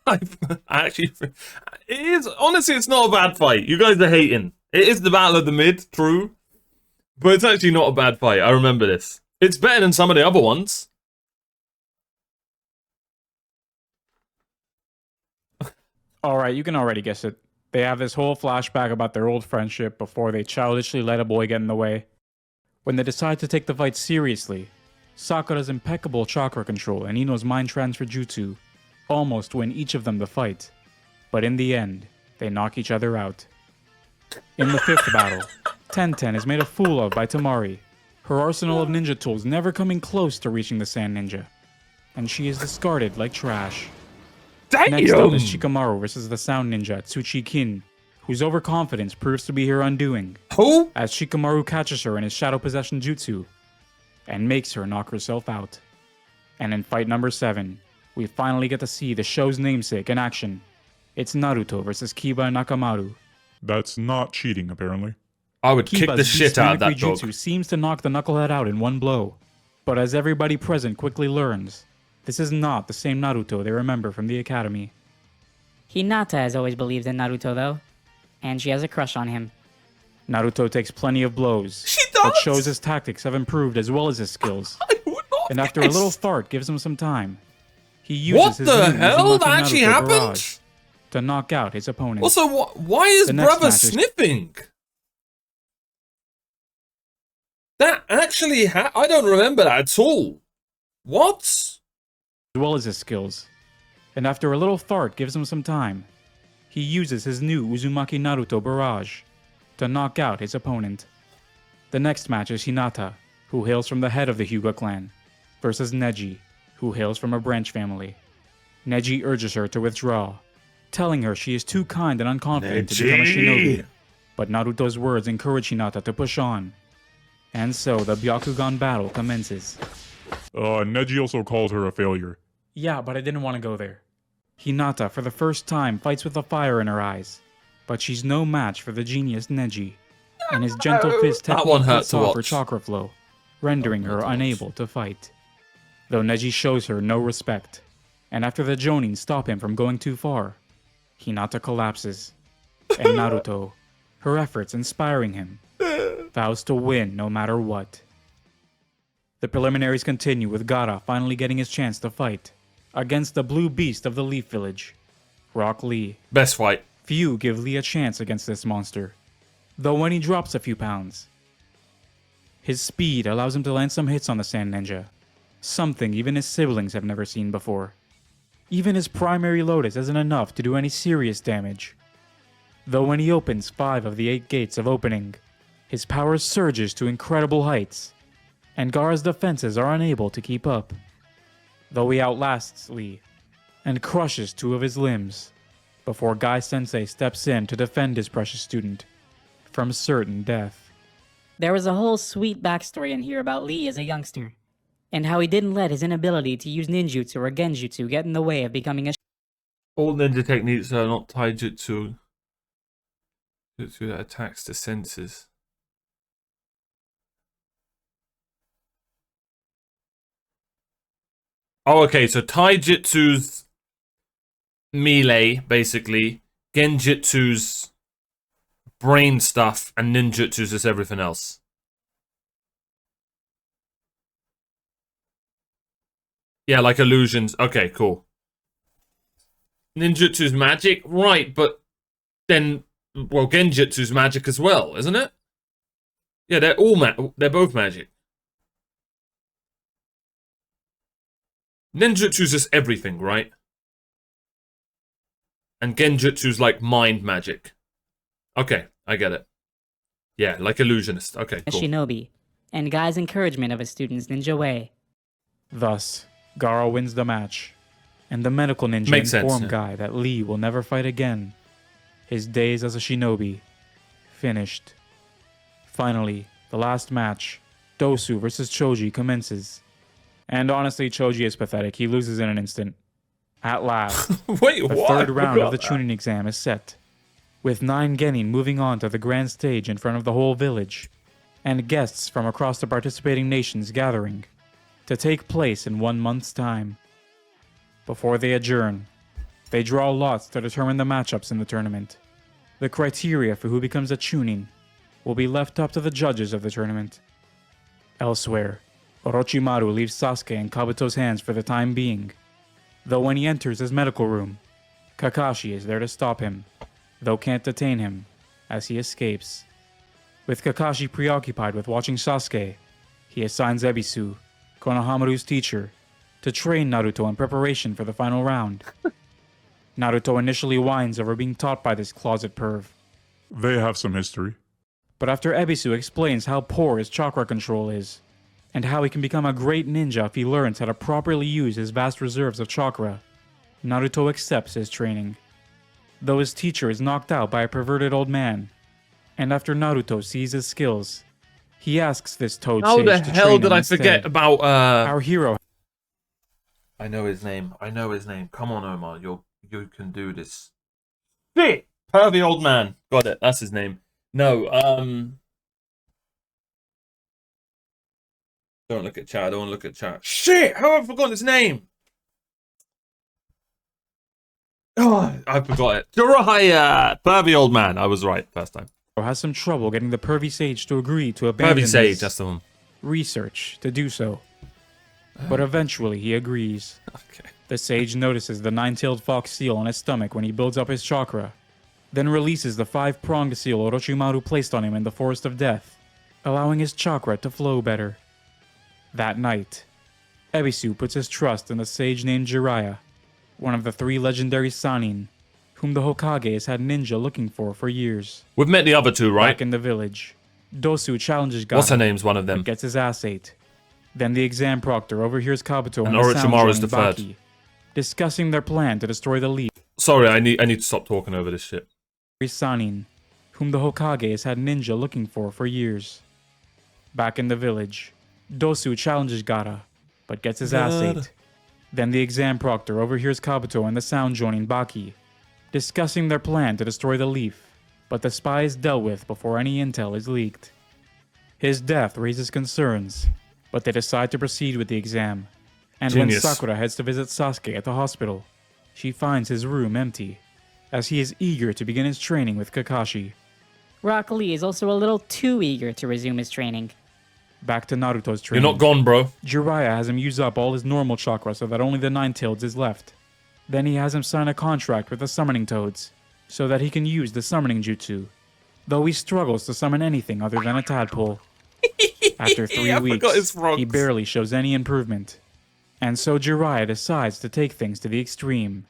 Speaker 1: I actually, it is, honestly, it's not a bad fight. You guys are hating. It is the Battle of the Mid, true. But it's actually not a bad fight. I remember this. It's better than some of the other ones.
Speaker 2: Alright, you can already guess it. They have this whole flashback about their old friendship before they childishly let a boy get in the way. When they decide to take the fight seriously, Sakura's impeccable chakra control and Ino's mind transfer jutsu almost win each of them the fight. But in the end, they knock each other out. In the fifth battle, Tenten is made a fool of by Tamari, her arsenal of ninja tools never coming close to reaching the Sand Ninja, and she is discarded like trash.
Speaker 1: Damn!
Speaker 2: Next up is Shikamaru versus the Sound Ninja Tsuchikin, whose overconfidence proves to be her undoing,
Speaker 1: Who?
Speaker 2: as Shikamaru catches her in his Shadow Possession Jutsu and makes her knock herself out. And in fight number 7, we finally get to see the show's namesake in action. It's Naruto versus Kiba and Nakamaru.
Speaker 4: That's not cheating, apparently.
Speaker 1: I would kick the
Speaker 2: Kiba's
Speaker 1: shit out of that
Speaker 2: beast mimicry
Speaker 1: dog.
Speaker 2: jutsu seems to knock the knucklehead out in one blow. But as everybody present quickly learns, this is not the same Naruto they remember from the academy.
Speaker 3: Hinata has always believed in Naruto, though, and she has a crush on him.
Speaker 2: Naruto takes plenty of blows,
Speaker 1: She
Speaker 2: but
Speaker 1: does?
Speaker 2: shows his tactics have improved as well as his skills.
Speaker 1: I would not
Speaker 2: And after a
Speaker 1: guess.
Speaker 2: little fart gives him some time, he uses
Speaker 1: What
Speaker 2: his
Speaker 1: the
Speaker 2: new
Speaker 1: hell?
Speaker 2: Uzumaki
Speaker 1: That actually
Speaker 2: Naruto
Speaker 1: happened?
Speaker 2: barrage to knock out his opponent.
Speaker 1: Also, why is
Speaker 2: The next
Speaker 1: brother
Speaker 2: match is-
Speaker 1: sniffing? That actually I don't remember that at all. What?
Speaker 2: As well as his skills. And after a little fart gives him some time, he uses his new Uzumaki Naruto barrage to knock out his opponent. The next match is Hinata, who hails from the head of the Hyuga clan, versus Neji, who hails from a branch family. Neji urges her to withdraw, telling her she is too kind and unconfident to become a shinobi. But Naruto's words encourage Hinata to push on. And so the Byakugan battle commences.
Speaker 4: Neji also calls her a failure.
Speaker 2: Yeah, but I didn't want to go there. Hinata, for the first time, fights with a fire in her eyes, but she's no match for the genius Neji, and his gentle fist
Speaker 1: That
Speaker 2: technique
Speaker 1: one hurt
Speaker 2: cuts
Speaker 1: to
Speaker 2: off her
Speaker 1: watch.
Speaker 2: chakra flow, rendering her unable to fight. Though Neji shows her no respect, and after the Jonin stop him from going too far, Hinata collapses, and Naruto, her efforts inspiring him, vows to win no matter what. The preliminaries continue with Gaara finally getting his chance to fight against the blue beast of the Leaf Village, Rock Lee.
Speaker 1: Best fight.
Speaker 2: Few give Lee a chance against this monster, though when he drops a few pounds. His speed allows him to land some hits on the Sand Ninja, something even his siblings have never seen before. Even his primary Lotus isn't enough to do any serious damage, though when he opens 5 of the 8 gates of opening, his power surges to incredible heights, and Gaara's defenses are unable to keep up. Though he outlasts Lee, and crushes 2 of his limbs, before Guy Sensei steps in to defend his precious student from certain death.
Speaker 3: There was a whole sweet backstory in here about Lee as a youngster, and how he didn't let his inability to use ninjutsu or genjutsu get in the way of becoming a
Speaker 1: All ninja techniques are not taijutsu. Jutsu that attacks the senses. Oh, okay, so taijutsu's melee, basically. Genjutsu's brain stuff, and ninjutsu's is everything else. Yeah, like illusions. Okay, cool. Ninjutsu's magic? Right, but then, well, Genjutsu's magic as well, isn't it? Yeah, they're all they're both magic. Ninjutsu's just everything, right? And Genjutsu's like mind magic. Okay, I get it. Yeah, like illusionist. Okay, cool.
Speaker 3: shinobi, and Guy's encouragement of his students' ninja way.
Speaker 2: Thus, Gaara wins the match, and the medical ninja
Speaker 1: Makes sense,
Speaker 2: inform
Speaker 1: yeah.
Speaker 2: Guy that Lee will never fight again. His days as a shinobi finished. Finally, the last match, Dosu versus Choji, commences. And honestly, Choji is pathetic. He loses in an instant. At last,
Speaker 1: Wait,
Speaker 2: the
Speaker 1: what?
Speaker 2: third round of the
Speaker 1: Forgot that.
Speaker 2: Chunin exam is set, with 9 genin moving on to the grand stage in front of the whole village, and guests from across the participating nations gathering, to take place in 1 month's time. Before they adjourn, they draw lots to determine the matchups in the tournament. The criteria for who becomes a Chunin will be left up to the judges of the tournament. Elsewhere, Orochimaru leaves Sasuke in Kabuto's hands for the time being, though when he enters his medical room, Kakashi is there to stop him, though can't detain him, as he escapes. With Kakashi preoccupied with watching Sasuke, he assigns Ebisu, Konohamaru's teacher, to train Naruto in preparation for the final round. Naruto initially whines over being taught by this closet perv,
Speaker 4: They have some history.
Speaker 2: but after Ebisu explains how poor his chakra control is, and how he can become a great ninja if he learns how to properly use his vast reserves of chakra, Naruto accepts his training. Though his teacher is knocked out by a perverted old man, and after Naruto sees his skills, he asks this toad
Speaker 1: How
Speaker 2: sage
Speaker 1: the
Speaker 2: to
Speaker 1: hell
Speaker 2: train
Speaker 1: did
Speaker 2: him
Speaker 1: I
Speaker 2: instead.
Speaker 1: forget about
Speaker 2: Our hero
Speaker 1: I know his name. I know his name. Come on, Omar. You can do this. Shit! Pervy old man. Got it. That's his name. No, don't look at chat. I don't want to look at chat. Shit! How have I forgotten his name? Oh, I forgot it. Jiraiya! Pervy old man. I was right first time.
Speaker 2: has some trouble getting the pervy sage to agree to abandon
Speaker 1: Pervy sage,
Speaker 2: his
Speaker 1: that's the one.
Speaker 2: research to do so. But eventually he agrees.
Speaker 1: Okay.
Speaker 2: The sage notices the 9-tailed fox seal on his stomach when he builds up his chakra, then releases the 5-pronged seal Orochimaru placed on him in the Forest of Death, allowing his chakra to flow better. That night, Ebisu puts his trust in the sage named Jiraiya, one of the 3 legendary Sannin, whom the Hokage has had ninja looking for years.
Speaker 1: We've met the other two, right?
Speaker 2: Back in the village, Dosu challenges Gaara,
Speaker 1: What's her name's one of them?
Speaker 2: but gets his ass ate. Then the exam proctor overhears Kabuto
Speaker 1: And
Speaker 2: and the sound
Speaker 1: Orochimaru's
Speaker 2: joining
Speaker 1: the third.
Speaker 2: Baki, discussing their plan to destroy the leaf.
Speaker 1: Sorry, I need to stop talking over this shit.
Speaker 2: Sannin, whom the Hokage has had ninja looking for years. Back in the village, Dosu challenges Gaara, but gets his ass
Speaker 1: God.
Speaker 2: ate. Then the exam proctor overhears Kabuto and the sound joining Baki, discussing their plan to destroy the leaf, but the spy is dealt with before any intel is leaked. His death raises concerns, but they decide to proceed with the exam. And
Speaker 1: Genius.
Speaker 2: when Sakura heads to visit Sasuke at the hospital, she finds his room empty, as he is eager to begin his training with Kakashi.
Speaker 3: Rock Lee is also a little too eager to resume his training.
Speaker 2: Back to Naruto's
Speaker 1: You're
Speaker 2: training.
Speaker 1: not gone, bro.
Speaker 2: Jiraiya has him use up all his normal chakra so that only the 9-tailed is left. Then he has him sign a contract with the summoning toads, so that he can use the summoning jutsu, though he struggles to summon anything other than a tadpole. After 3
Speaker 1: I forgot his
Speaker 2: weeks,
Speaker 1: frogs.
Speaker 2: he barely shows any improvement. And so Jiraiya decides to take things to the extreme.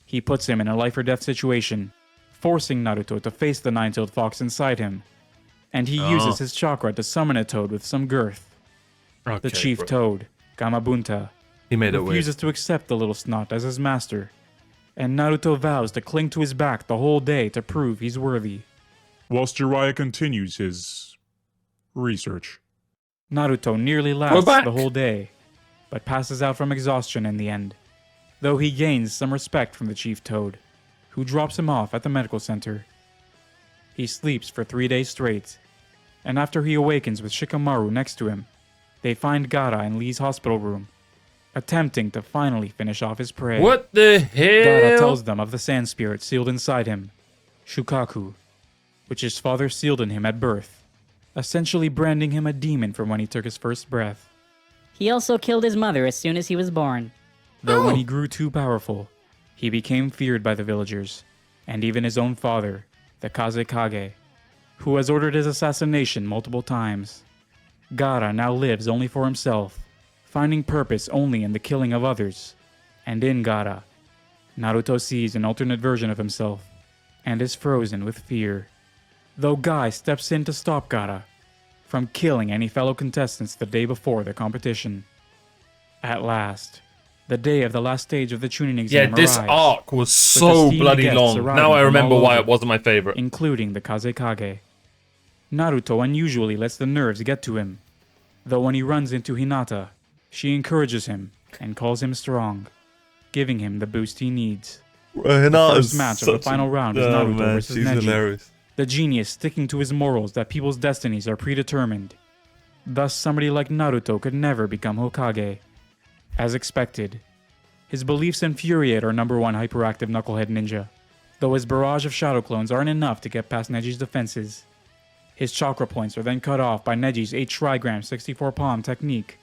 Speaker 2: He puts him in a life-or-death situation, forcing Naruto to face the 9-tailed fox inside him. And he uses his chakra to summon a toad with some girth.
Speaker 1: Okay,
Speaker 2: The chief
Speaker 1: bro.
Speaker 2: toad, Gamabunta,
Speaker 1: He made it weird.
Speaker 2: refuses to accept the little snot as his master. And Naruto vows to cling to his back the whole day to prove he's worthy.
Speaker 4: Whilst Jiraiya continues his research.
Speaker 2: Naruto nearly
Speaker 1: We're
Speaker 2: lasts
Speaker 1: back.
Speaker 2: the whole day, but passes out from exhaustion in the end, though he gains some respect from the Chief Toad, who drops him off at the medical center. He sleeps for 3 days straight, and after he awakens with Shikamaru next to him, they find Gaara in Lee's hospital room, attempting to finally finish off his prey.
Speaker 1: What the
Speaker 2: Gaara
Speaker 1: hell?
Speaker 2: tells them of the sand spirit sealed inside him, Shukaku, which his father sealed in him at birth, essentially branding him a demon from when he took his first breath.
Speaker 3: He also killed his mother as soon as he was born.
Speaker 2: Though when
Speaker 1: Oh.
Speaker 2: he grew too powerful, he became feared by the villagers, and even his own father, the Kazekage, who has ordered his assassination multiple times. Gaara now lives only for himself, finding purpose only in the killing of others. And in Gaara, Naruto sees an alternate version of himself, and is frozen with fear. Though Guy steps in to stop Gaara, from killing any fellow contestants the day before the competition. At last, the day of the last stage of the Chunin exam
Speaker 1: Yeah, this
Speaker 2: arrives,
Speaker 1: arc was
Speaker 2: the
Speaker 1: so
Speaker 2: steamed
Speaker 1: bloody
Speaker 2: guests
Speaker 1: long.
Speaker 2: arriving
Speaker 1: Now I
Speaker 2: from
Speaker 1: remember
Speaker 2: all
Speaker 1: why
Speaker 2: over,
Speaker 1: it wasn't my favorite.
Speaker 2: including the Kazekage. Naruto unusually lets the nerves get to him, though when he runs into Hinata, she encourages him and calls him strong, giving him the boost he needs. The first match of the final round is Naruto versus Neji, the genius sticking to his morals that people's destinies are predetermined. Thus, somebody like Naruto could never become Hokage. As expected, his beliefs infuriate our number one hyperactive knucklehead ninja, though his barrage of shadow clones aren't enough to get past Neji's defenses. His chakra points are then cut off by Neji's 8 trigram 64 palm technique,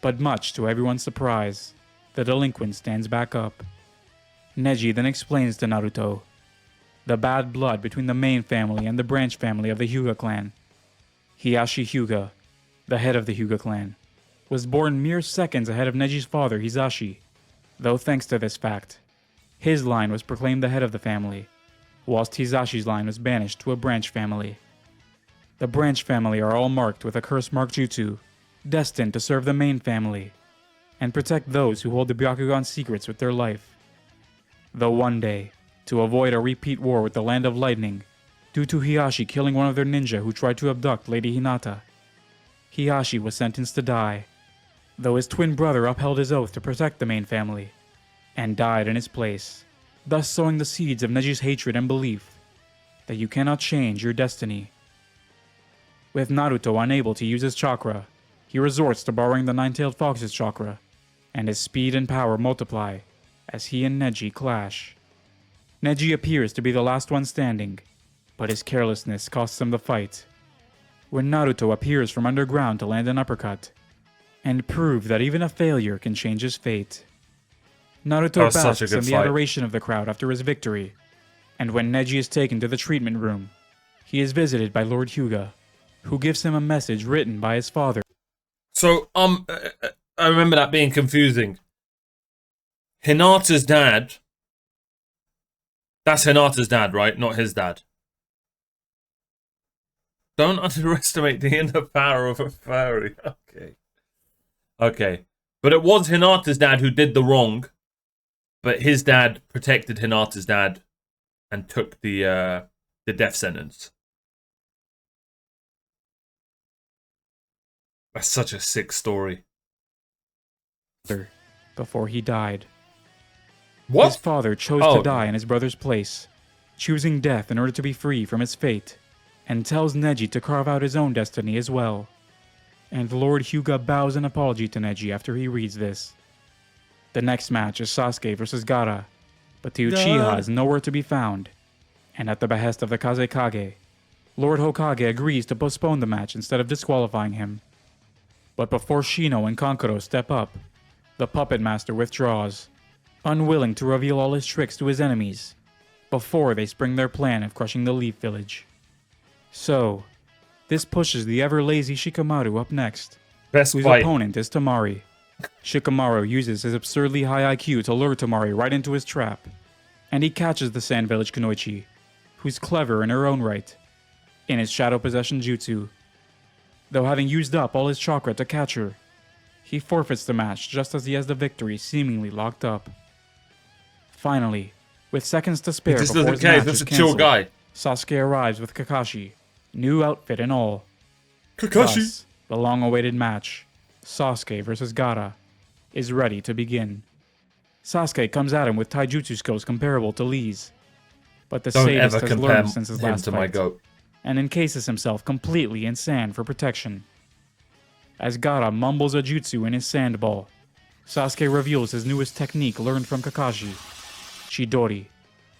Speaker 2: but much to everyone's surprise, the delinquent stands back up. Neji then explains to Naruto the bad blood between the main family and the branch family of the Hyuga clan. Hiyashi Hyuga, the head of the Hyuga clan, was born mere seconds ahead of Neji's father Hisashi, though thanks to this fact, his line was proclaimed the head of the family, whilst Hisashi's line was banished to a branch family. The branch family are all marked with a curse mark jutsu, destined to serve the main family, and protect those who hold the Byakugan secrets with their life. Though one day, to avoid a repeat war with the Land of Lightning, due to Hiyashi killing one of their ninja who tried to abduct Lady Hinata, Hiyashi was sentenced to die, though his twin brother upheld his oath to protect the main family, and died in his place, thus sowing the seeds of Neji's hatred and belief that you cannot change your destiny. With Naruto unable to use his chakra, he resorts to borrowing the Nine-Tailed Fox's chakra, and his speed and power multiply as he and Neji clash. Neji appears to be the last one standing, but his carelessness costs him the fight. When Naruto appears from underground to land an uppercut, and prove that even a failure can change his fate. Naruto basks in the adoration of the crowd after his victory, and when Neji is taken to the treatment room, he is visited by Lord Hyuga, who gives him a message written by his father.
Speaker 1: So, I remember that being confusing. Hinata's dad... That's Hinata's dad, right? Not his dad. Don't underestimate the inner power of a fairy. Okay. But it was Hinata's dad who did the wrong, but his dad protected Hinata's dad and took the death sentence. That's such a sick story.
Speaker 2: Before he died.
Speaker 1: What?
Speaker 2: His father chose to die in his brother's place, choosing death in order to be free from his fate, and tells Neji to carve out his own destiny as well. And Lord Hyuga bows an apology to Neji after he reads this. The next match is Sasuke versus Gaara, but the Uchiha is nowhere to be found, and at the behest of the Kazekage, Lord Hokage agrees to postpone the match instead of disqualifying him. But before Shino and Kankuro step up, the puppet master withdraws, unwilling to reveal all his tricks to his enemies, before they spring their plan of crushing the Leaf Village. So, this pushes the ever-lazy Shikamaru up next, whose opponent is Temari. Shikamaru uses his absurdly high IQ to lure Temari right into his trap, and he catches the Sand Village Kunoichi, who's clever in her own right, in his Shadow Possession Jutsu. Though having used up all his chakra to catch her, he forfeits the match just as he has the victory seemingly locked up. Finally, with seconds to spare before his match is cancelled, Sasuke arrives with Kakashi, new outfit and all. Thus, the long-awaited match, Sasuke versus Gaara, is ready to begin. Sasuke comes at him with taijutsu skills comparable to Lee's, but the sadist has learned since his last fight, and encases himself completely in sand for protection. As Gaara mumbles a jutsu in his sand ball, Sasuke reveals his newest technique learned from Kakashi, Chidori,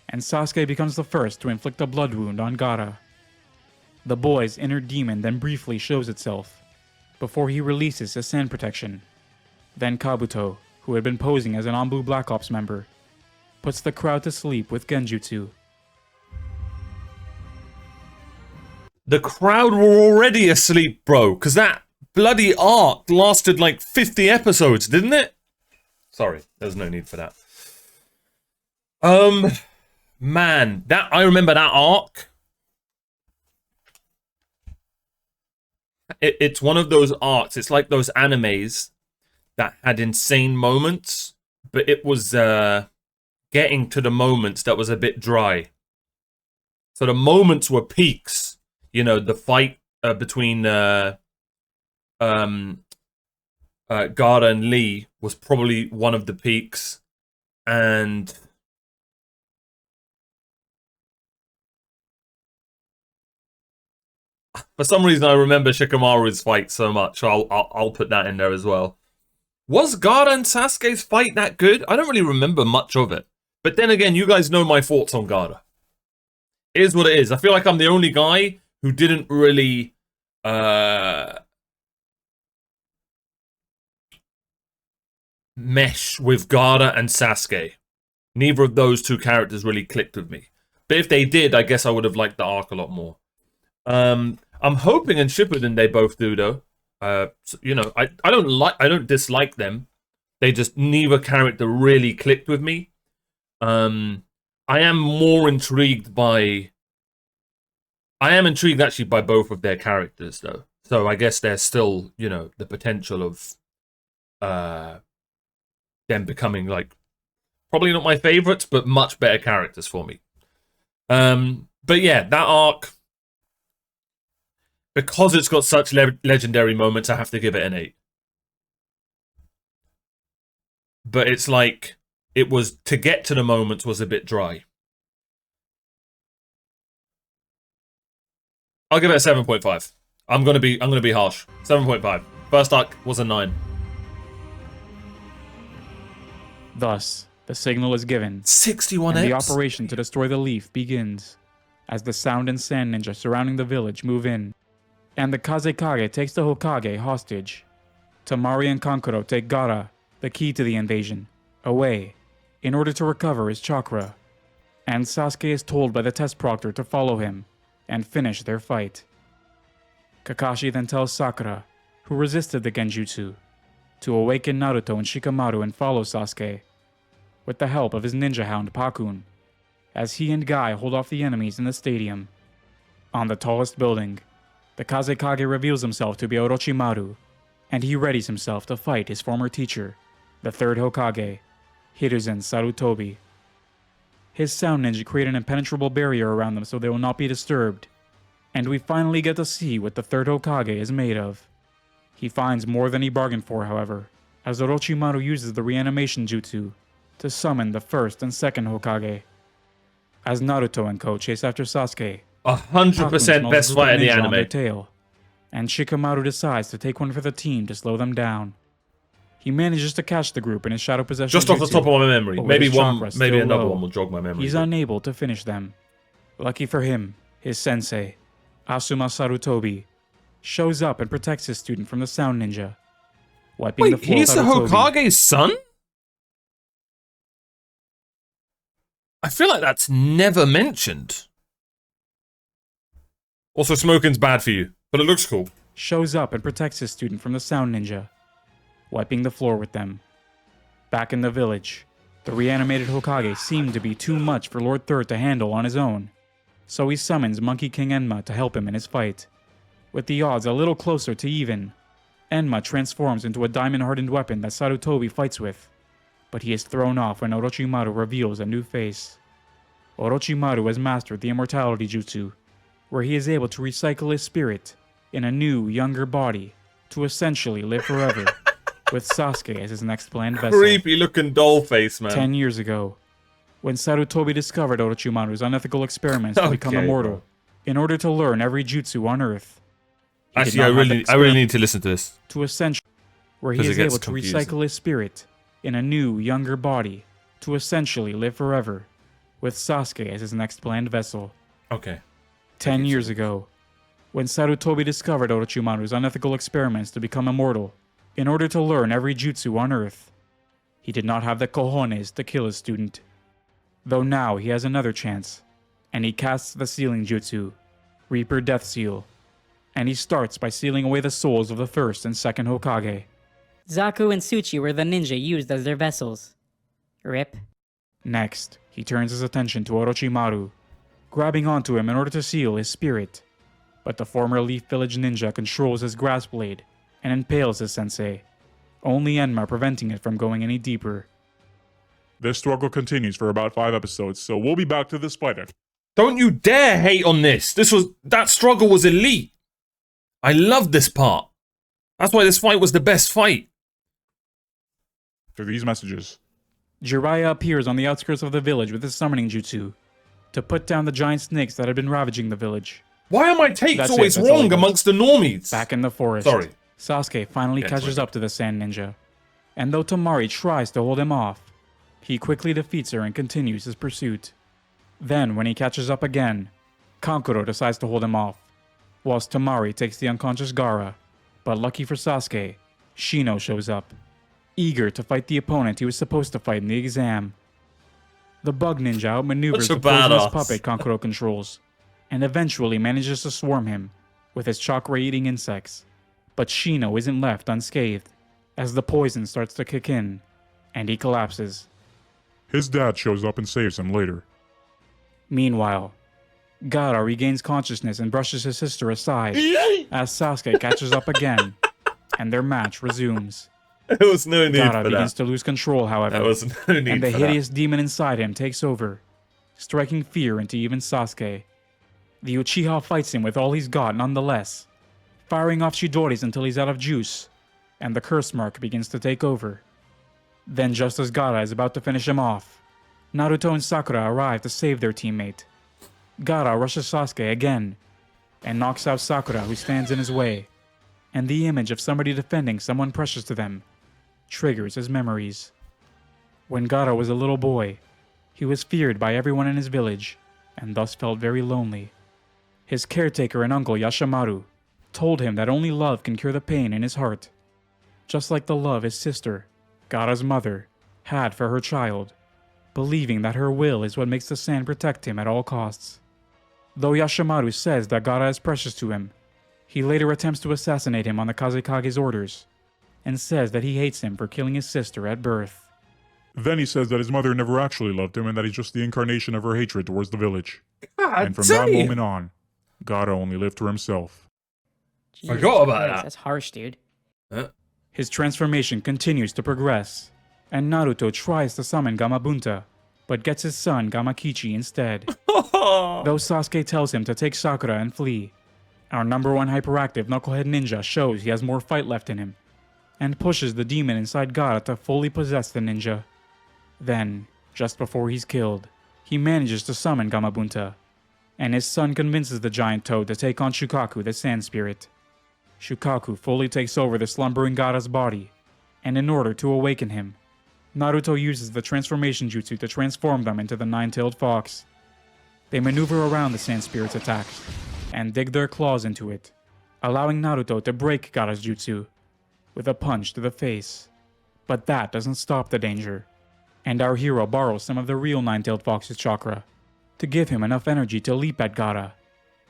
Speaker 2: and Sasuke becomes the first to inflict a blood wound on Gaara. The boy's inner demon then briefly shows itself, before he releases his sand protection. Then Kabuto, who had been posing as an Anbu Black Ops member, puts the crowd to sleep with Genjutsu.
Speaker 1: The crowd were already asleep, bro, because that bloody arc lasted like 50 episodes, didn't it? Sorry, there's no need for that. Man, I remember that arc. it's one of those arcs. It's like those animes that had insane moments, but it was getting to the moments that was a bit dry. So the moments were peaks. You know, the fight between Gaara and Lee was probably one of the peaks, and for some reason I remember Shikamaru's fight so much. So I'll put that in there as well. Was Gaara and Sasuke's fight that good? I don't really remember much of it. But then again, you guys know my thoughts on Gaara. It is what it is. I feel like I'm the only guy who didn't really mesh with Gaara and Sasuke. Neither of those two characters really clicked with me. But if they did, I guess I would have liked the arc a lot more. I'm hoping in Shippuden they both do, though. You know, I don't dislike them. They just, neither character really clicked with me. I am more intrigued by... I am intrigued actually by both of their characters, though. So I guess there's still, you know, the potential of them becoming, like, probably not my favorites, but much better characters for me. But yeah, that arc, because it's got such legendary moments, I have to give it an 8. But it's like, it was, to get to the moments was a bit dry. I'll give it a 7.5. I'm gonna be harsh. 7.5. First arc was a 9.
Speaker 2: Thus, the signal is given,
Speaker 1: 61
Speaker 2: and the
Speaker 1: X.
Speaker 2: operation to destroy the leaf begins, as the Sound and Sand ninja surrounding the village move in, and the Kazekage takes the Hokage hostage. Temari and Kankuro take Gaara, the key to the invasion, away, in order to recover his chakra, and Sasuke is told by the test proctor to follow him, and finish their fight. Kakashi then tells Sakura, who resisted the Genjutsu, to awaken Naruto and Shikamaru and follow Sasuke, with the help of his ninja hound Pakun, as he and Guy hold off the enemies in the stadium. On the tallest building, the Kazekage reveals himself to be Orochimaru, and he readies himself to fight his former teacher, the third Hokage, Hiruzen Sarutobi. His sound ninja create an impenetrable barrier around them so they will not be disturbed, and we finally get to see what the third Hokage is made of. He finds more than he bargained for, however, as Orochimaru uses the reanimation jutsu to summon the first and second Hokage. As Naruto and Co chase after Sasuke,
Speaker 1: 100% best fight in the
Speaker 2: on their
Speaker 1: anime.
Speaker 2: tail, and Shikamaru decides to take one for the team to slow them down. He manages to catch the group in his shadow possession
Speaker 1: Just off the
Speaker 2: jutsu,
Speaker 1: top of my memory.
Speaker 2: but with
Speaker 1: Maybe
Speaker 2: his
Speaker 1: one,
Speaker 2: chakra
Speaker 1: maybe
Speaker 2: still
Speaker 1: another
Speaker 2: low,
Speaker 1: one will jog my memory.
Speaker 2: he's
Speaker 1: but-
Speaker 2: unable to finish them. Lucky for him, his sensei, Asuma Sarutobi, shows up and protects his student from the Sound Ninja, wiping the
Speaker 1: Wait,
Speaker 2: floor
Speaker 1: he's
Speaker 2: with
Speaker 1: the
Speaker 2: Sarutobi.
Speaker 1: Hokage's son? I feel like that's never mentioned. Also, smoking's bad for you, but it looks cool.
Speaker 2: Shows up and protects his student from the Sound Ninja, wiping the floor with them. Back in the village, the reanimated Hokage seemed to be too much for Lord Third to handle on his own, so he summons Monkey King Enma to help him in his fight. With the odds a little closer to even, Enma transforms into a diamond-hardened weapon that Sarutobi fights with, but he is thrown off when Orochimaru reveals a new face. Orochimaru has mastered the Immortality Jutsu, where he is able to recycle his spirit in a new, younger body to essentially live forever, with Sasuke as his next planned vessel.
Speaker 1: Creepy looking doll face, man.
Speaker 2: 10 years ago, when Sarutobi discovered Orochimaru's unethical experiments to become
Speaker 1: Okay,
Speaker 2: immortal,
Speaker 1: bro.
Speaker 2: in order to learn every jutsu on Earth. He did
Speaker 1: Actually, I
Speaker 2: not have the
Speaker 1: really
Speaker 2: experiment
Speaker 1: need to listen to this.
Speaker 2: to essentially, where he
Speaker 1: 'Cause it
Speaker 2: is
Speaker 1: gets
Speaker 2: able to
Speaker 1: confusing.
Speaker 2: recycle his spirit in a new, younger body to essentially live forever, with Sasuke as his next planned vessel.
Speaker 1: Okay.
Speaker 2: 10 years ago, when Sarutobi discovered Orochimaru's unethical experiments to become immortal, in order to learn every jutsu on Earth, he did not have the cojones to kill his student. Though now he has another chance, and he casts the sealing jutsu, Reaper Death Seal, and he starts by sealing away the souls of the first and second Hokage.
Speaker 3: Zaku and Tsuchi were the ninja used as their vessels. Rip.
Speaker 2: Next, he turns his attention to Orochimaru, grabbing onto him in order to seal his spirit. but the former Leaf Village ninja controls his grass blade and impales his sensei, only Enma preventing it from going any deeper.
Speaker 4: This struggle continues for about 5 episodes, so we'll be back to this fight.
Speaker 1: Don't you dare hate on this. That struggle was elite. I love this part. That's why this fight was the best fight.
Speaker 4: For these messages.
Speaker 2: Jiraiya appears on the outskirts of the village with his summoning jutsu to put down the giant snakes that had been ravaging the village.
Speaker 1: Why are my takes
Speaker 2: That's
Speaker 1: always
Speaker 2: all it
Speaker 1: wrong
Speaker 2: was.
Speaker 1: amongst the normies?
Speaker 2: Back in the forest,
Speaker 1: Sorry.
Speaker 2: Sasuke finally
Speaker 1: Yeah,
Speaker 2: catches
Speaker 1: sorry.
Speaker 2: up to the Sand Ninja, and though Tamari tries to hold him off, he quickly defeats her and continues his pursuit. Then, when he catches up again, Kankuro decides to hold him off, whilst Tamari takes the unconscious Gaara. But lucky for Sasuke, Shino shows up, eager to fight the opponent he was supposed to fight in the exam. The bug ninja outmaneuvers
Speaker 1: Such a
Speaker 2: the poisonous
Speaker 1: badass.
Speaker 2: puppet Kankuro controls, and eventually manages to swarm him with his chakra-eating insects. But Shino isn't left unscathed, as the poison starts to kick in, and he collapses.
Speaker 4: His dad shows up and saves him later.
Speaker 2: Meanwhile, Gaara regains consciousness and brushes his sister aside, as Sasuke catches up again, and their match resumes.
Speaker 1: There was no need
Speaker 2: Gaara
Speaker 1: for
Speaker 2: begins
Speaker 1: that.
Speaker 2: to lose control, however,
Speaker 1: There was no need
Speaker 2: and the
Speaker 1: for
Speaker 2: hideous demon inside him takes over, striking fear into even Sasuke. The Uchiha fights him with all he's got nonetheless, firing off Chidoris until he's out of juice, and the curse mark begins to take over. Then just as Gaara is about to finish him off, Naruto and Sakura arrive to save their teammate. Gaara rushes Sasuke again, and knocks out Sakura, who stands in his way, and the image of somebody defending someone precious to them triggers his memories. When Gaara was a little boy, he was feared by everyone in his village, and thus felt very lonely. His caretaker and uncle Yashimaru told him that only love can cure the pain in his heart, just like the love his sister, Gaara's mother, had for her child, believing that her will is what makes the sand protect him at all costs. Though Yashimaru says that Gaara is precious to him, he later attempts to assassinate him on the Kazekage's orders, and says that he hates him for killing his sister at birth.
Speaker 4: Then he says that his mother never actually loved him and that he's just the incarnation of her hatred towards the village.
Speaker 1: God
Speaker 4: And from
Speaker 1: damn.
Speaker 4: that moment on, Gaara only lived for himself.
Speaker 1: Forgot about
Speaker 3: Christ,
Speaker 1: that.
Speaker 3: That's harsh, dude.
Speaker 2: His transformation continues to progress, and Naruto tries to summon Gamabunta, but gets his son Gamakichi instead. Though Sasuke tells him to take Sakura and flee, our number one hyperactive knucklehead ninja shows he has more fight left in him, and pushes the demon inside Gaara to fully possess the ninja. Then, just before he's killed, he manages to summon Gamabunta, and his son convinces the giant toad to take on Shukaku, the sand spirit. Shukaku fully takes over the slumbering Gaara's body, and in order to awaken him, Naruto uses the transformation jutsu to transform them into the nine-tailed fox. They maneuver around the sand spirit's attacks, and dig their claws into it, allowing Naruto to break Gaara's jutsu with a punch to the face. But that doesn't stop the danger, and our hero borrows some of the real nine-tailed fox's chakra to give him enough energy to leap at Gaara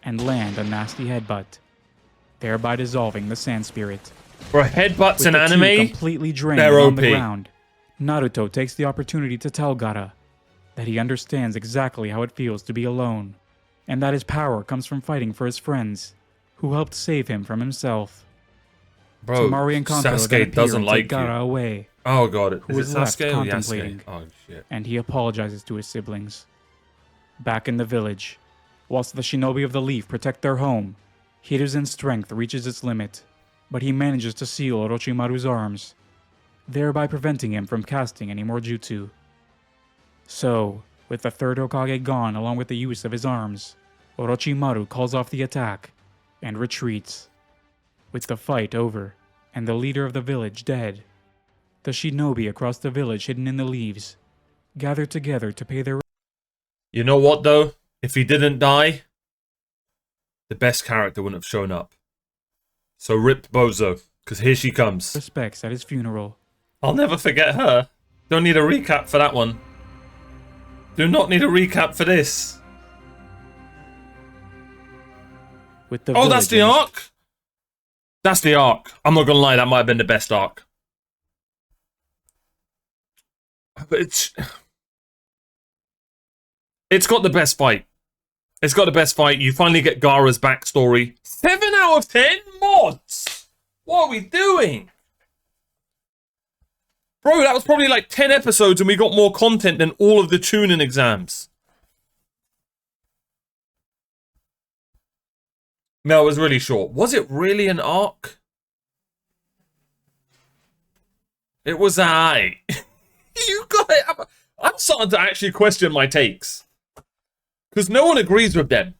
Speaker 2: and land a nasty headbutt, thereby dissolving the sand spirit.
Speaker 1: For headbutts
Speaker 2: With
Speaker 1: in
Speaker 2: the two
Speaker 1: anime,
Speaker 2: completely drained
Speaker 1: they're
Speaker 2: on the
Speaker 1: OP.
Speaker 2: ground, Naruto takes the opportunity to tell Gaara that he understands exactly how it feels to be alone, and that his power comes from fighting for his friends, who helped save him from himself.
Speaker 1: bro,
Speaker 2: Tamari and Kankuro then
Speaker 1: Sasuke
Speaker 2: appear
Speaker 1: doesn't
Speaker 2: and
Speaker 1: like
Speaker 2: take Gaara
Speaker 1: you.
Speaker 2: away,
Speaker 1: Oh god,
Speaker 2: who
Speaker 1: is
Speaker 2: is
Speaker 1: it
Speaker 2: left
Speaker 1: Sasuke or Yasuke?
Speaker 2: contemplating.
Speaker 1: Oh shit.
Speaker 2: and he apologizes to his siblings. Back in the village, whilst the shinobi of the leaf protect their home, Hiruzen's strength reaches its limit, but he manages to seal Orochimaru's arms, thereby preventing him from casting any more jutsu. So, with the third Hokage gone along with the use of his arms, Orochimaru calls off the attack and retreats. With the fight over and the leader of the village dead, the shinobi across the village hidden in the leaves gather together to pay their
Speaker 1: You know what though? If he didn't die, the best character wouldn't have shown up. So rip Bozo, because here she comes.
Speaker 2: respects at his funeral.
Speaker 1: I'll never forget her. Don't need a recap for that one. Do not need a recap for this.
Speaker 2: With the
Speaker 1: Oh, that's the
Speaker 2: villagers-
Speaker 1: arc? That's the arc. I'm not gonna lie, that might have been the best arc. But it's got the best fight. It's got the best fight. You finally get Gaara's backstory. 7 out of 10 mods. What are we doing? Bro, that was probably like 10 episodes and we got more content than all of the Chunin exams. No, it was really short. Was it really an arc? It was You got it. I'm starting to actually question my takes. Because no one agrees with them.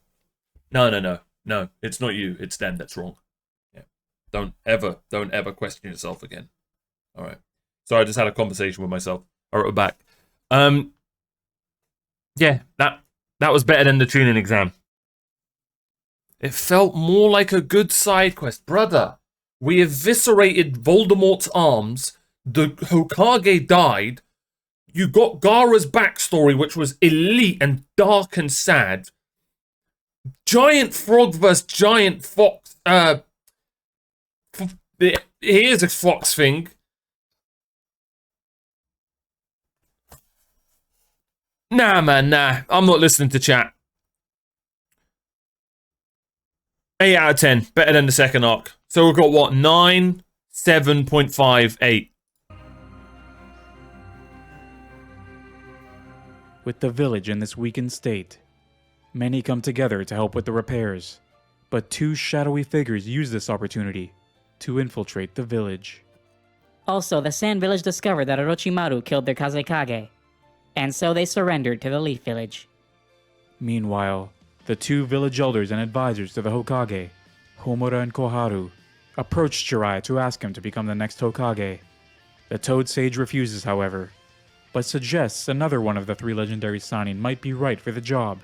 Speaker 1: No. No, it's not you. It's them that's wrong. Yeah. Don't ever question yourself again. All right. Sorry, I just had a conversation with myself. I wrote it back. Yeah, that was better than the Chunin exam. It felt more like a good side quest. Brother, we eviscerated Voldemort's arms. The Hokage died. You got Gaara's backstory, which was elite and dark and sad. Giant frog versus giant fox. Here's a fox thing. Nah, man, nah. I'm not listening to chat. 8 out of 10. Better than the second arc. So we've got what? 9, 7.5, 8.
Speaker 2: With the village in this weakened state, many come together to help with the repairs, but two shadowy figures use this opportunity to infiltrate the village.
Speaker 3: Also, the Sand Village discovered that Orochimaru killed their Kazekage, and so they surrendered to the Leaf Village.
Speaker 2: Meanwhile, the two village elders and advisors to the Hokage, Homura and Koharu, approached Jiraiya to ask him to become the next Hokage. The Toad Sage refuses, however, but suggests another one of the three legendary Sannin might be right for the job,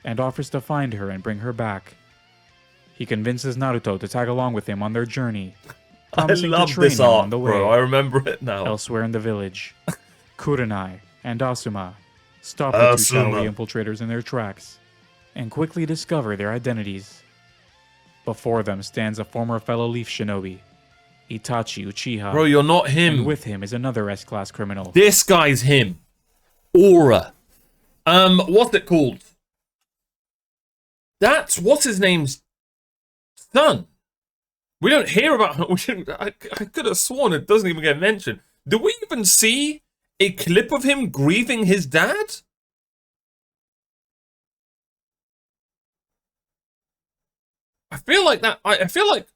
Speaker 2: and offers to find her and bring her back. He convinces Naruto to tag along with him on their journey, promising to train him on the way.
Speaker 1: Bro. I remember it now.
Speaker 2: Elsewhere in the village, Kurenai and Asuma stop the two shadowy infiltrators in their tracks, and quickly discover their identities. Before them stands a former fellow Leaf Shinobi, Itachi Uchiha.
Speaker 1: Bro, you're not him.
Speaker 2: And with him is another S-class criminal.
Speaker 1: This guy's him. Aura. What's it called? That's what's his name's son. We don't hear about him. I could have sworn it doesn't even get mentioned. Do we even see a clip of him grieving his dad? I feel like that. I feel like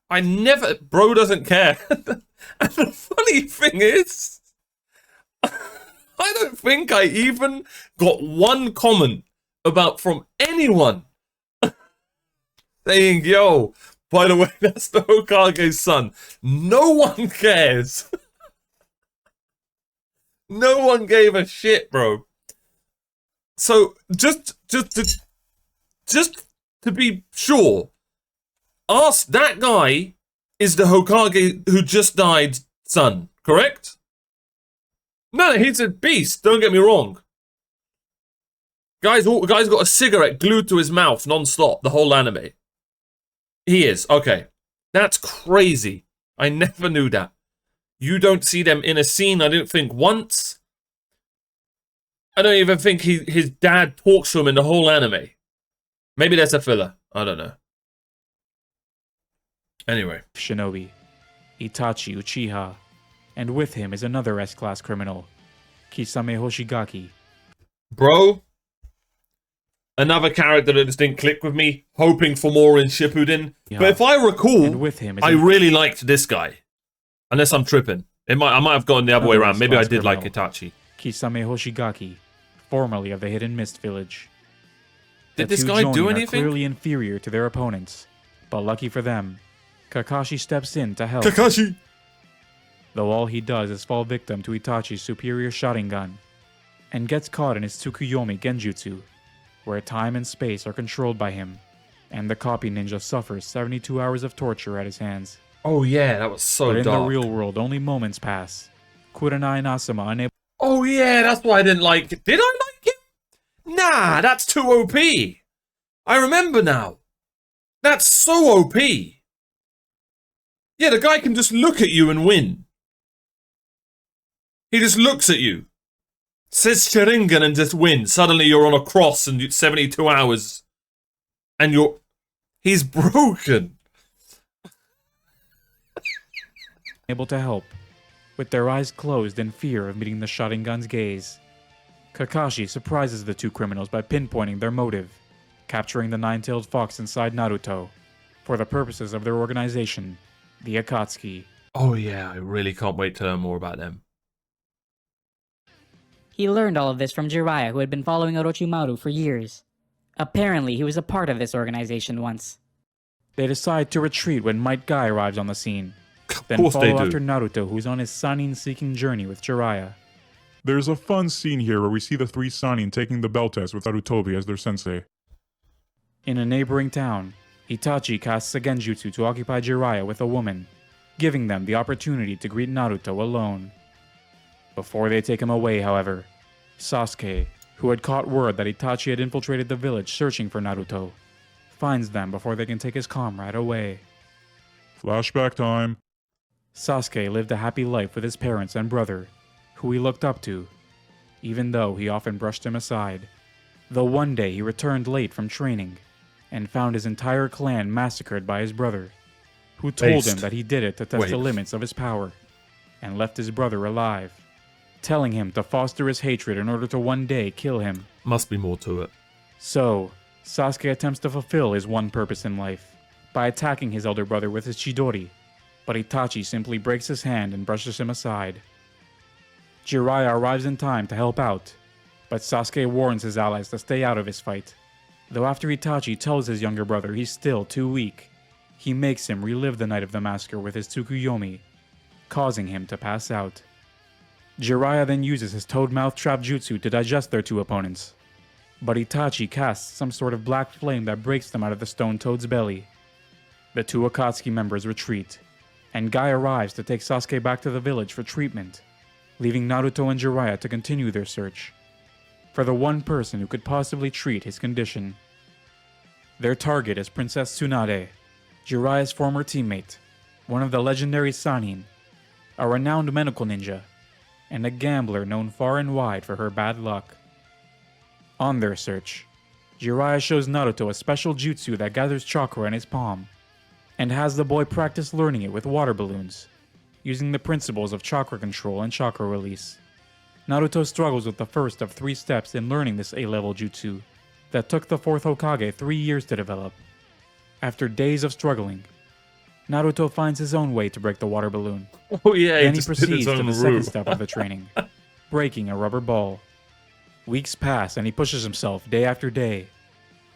Speaker 1: I never. Bro doesn't care. And the funny thing is, I don't think I even got one comment from anyone saying, yo, by the way, that's the Hokage's son. No one cares. No one gave a shit, bro. So, just to be sure, ask that guy is the Hokage who just died son, correct? No, he's a beast, don't get me wrong. Guy's got a cigarette glued to his mouth non-stop, the whole anime. He is, okay. That's crazy. I never knew that. You don't see them in a scene, I don't think, once. I don't even think his dad talks to him in the whole anime. Maybe that's a filler. I don't know. Anyway.
Speaker 2: Shinobi, Itachi Uchiha, and with him is another S-class criminal, Kisame Hoshigaki.
Speaker 1: Bro, another character that just didn't click with me, hoping for more in Shippuden. Yeah. But if I recall,
Speaker 2: with him
Speaker 1: I really liked this guy. Unless I'm tripping. I might have gone the other way around. Maybe I did like Itachi.
Speaker 2: Kisame Hoshigaki, formerly of the Hidden Mist Village.
Speaker 1: Did this guy do anything?
Speaker 2: Clearly inferior to their opponents, but lucky for them, Kakashi steps in to help.
Speaker 1: Kakashi!
Speaker 2: Though all he does is fall victim to Itachi's superior Sharingan, and gets caught in his Tsukuyomi Genjutsu, where time and space are controlled by him, and the copy ninja suffers 72 hours of torture at his hands.
Speaker 1: Oh yeah, that was so dark.
Speaker 2: But in the real world, only moments pass. Kurenai and Asuma unable...
Speaker 1: Oh yeah, that's why I didn't like it. Did I like it? Nah, that's too OP. I remember now. That's so OP. Yeah, the guy can just look at you and win. He just looks at you. Says Sharingan and just wins. Suddenly you're on a cross and 72 hours And he's broken.
Speaker 2: Able to help, with their eyes closed in fear of meeting the Sharingan's gaze. Kakashi surprises the two criminals by pinpointing their motive, capturing the nine-tailed fox inside Naruto, for the purposes of their organization, the Akatsuki.
Speaker 1: Oh yeah, I really can't wait to learn more about them.
Speaker 3: He learned all of this from Jiraiya, who had been following Orochimaru for years. Apparently, he was a part of this organization once.
Speaker 2: They decide to retreat when Might Guy arrives on the scene, then
Speaker 1: course they
Speaker 2: follow
Speaker 1: do.
Speaker 2: after Naruto, who's on his Sannin-seeking journey with Jiraiya.
Speaker 4: There's a fun scene here where we see the three Sannin taking the bell test with Narutobi as their sensei.
Speaker 2: In a neighboring town, Itachi casts a genjutsu to occupy Jiraiya with a woman, giving them the opportunity to greet Naruto alone. Before they take him away, however, Sasuke, who had caught word that Itachi had infiltrated the village searching for Naruto, finds them before they can take his comrade away.
Speaker 4: Flashback time.
Speaker 2: Sasuke lived a happy life with his parents and brother, who he looked up to, even though he often brushed him aside. Though one day he returned late from training and found his entire clan massacred by his brother, who told him that he did it to test the limits of his power, and left his brother alive, telling him to foster his hatred in order to one day kill him.
Speaker 1: Must be more to it.
Speaker 2: So, Sasuke attempts to fulfill his one purpose in life by attacking his elder brother with his Chidori, but Itachi simply breaks his hand and brushes him aside. Jiraiya arrives in time to help out, but Sasuke warns his allies to stay out of his fight. Though after Itachi tells his younger brother he's still too weak, he makes him relive the night of the massacre with his Tsukuyomi, causing him to pass out. Jiraiya then uses his toad mouth trap jutsu to digest their two opponents, but Itachi casts some sort of black flame that breaks them out of the stone toad's belly. The two Akatsuki members retreat, and Guy arrives to take Sasuke back to the village for treatment, leaving Naruto and Jiraiya to continue their search for the one person who could possibly treat his condition. Their target is Princess Tsunade, Jiraiya's former teammate, one of the legendary Sannin, a renowned medical ninja, and a gambler known far and wide for her bad luck. On their search, Jiraiya shows Naruto a special jutsu that gathers chakra in his palm, and has the boy practice learning it with water balloons, using the principles of chakra control and chakra release. Naruto struggles with the first of 3 steps in learning this A-level jutsu that took the 4th Hokage 3 years to develop. After days of struggling, Naruto finds his own way to break the water balloon.
Speaker 1: Oh yeah,
Speaker 2: Then he
Speaker 1: just did
Speaker 2: proceeds
Speaker 1: his
Speaker 2: to
Speaker 1: own
Speaker 2: the
Speaker 1: route.
Speaker 2: second step of the training, breaking a rubber ball. Weeks pass and he pushes himself day after day,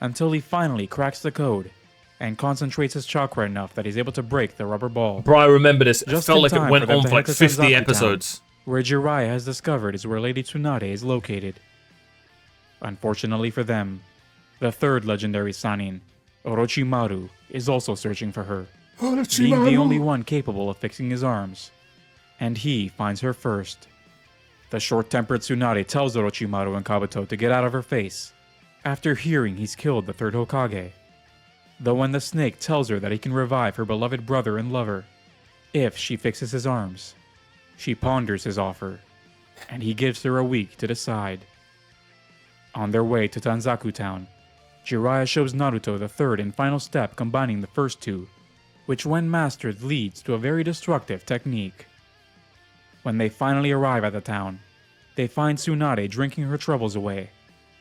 Speaker 2: until he finally cracks the code and concentrates his chakra enough that he's able to break the rubber ball.
Speaker 1: Bro, I remember this. It
Speaker 2: Just
Speaker 1: felt
Speaker 2: in
Speaker 1: like it
Speaker 2: time
Speaker 1: went
Speaker 2: for them
Speaker 1: on
Speaker 2: to
Speaker 1: for like
Speaker 2: head to
Speaker 1: 50
Speaker 2: Sanzaku Town.
Speaker 1: episodes.
Speaker 2: Where Jiraiya has discovered is where Lady Tsunade is located. Unfortunately for them, the third legendary Sannin, Orochimaru, is also searching for her, being the only one capable of fixing his arms. And he finds her first. The short-tempered Tsunade tells Orochimaru and Kabuto to get out of her face, after hearing he's killed the third Hokage. Though when the snake tells her that he can revive her beloved brother and lover, if she fixes his arms, she ponders his offer, and he gives her a week to decide. On their way to Sanzaku Town, Jiraiya shows Naruto the third and final step combining the first two, which when mastered leads to a very destructive technique. When they finally arrive at the town, they find Tsunade drinking her troubles away,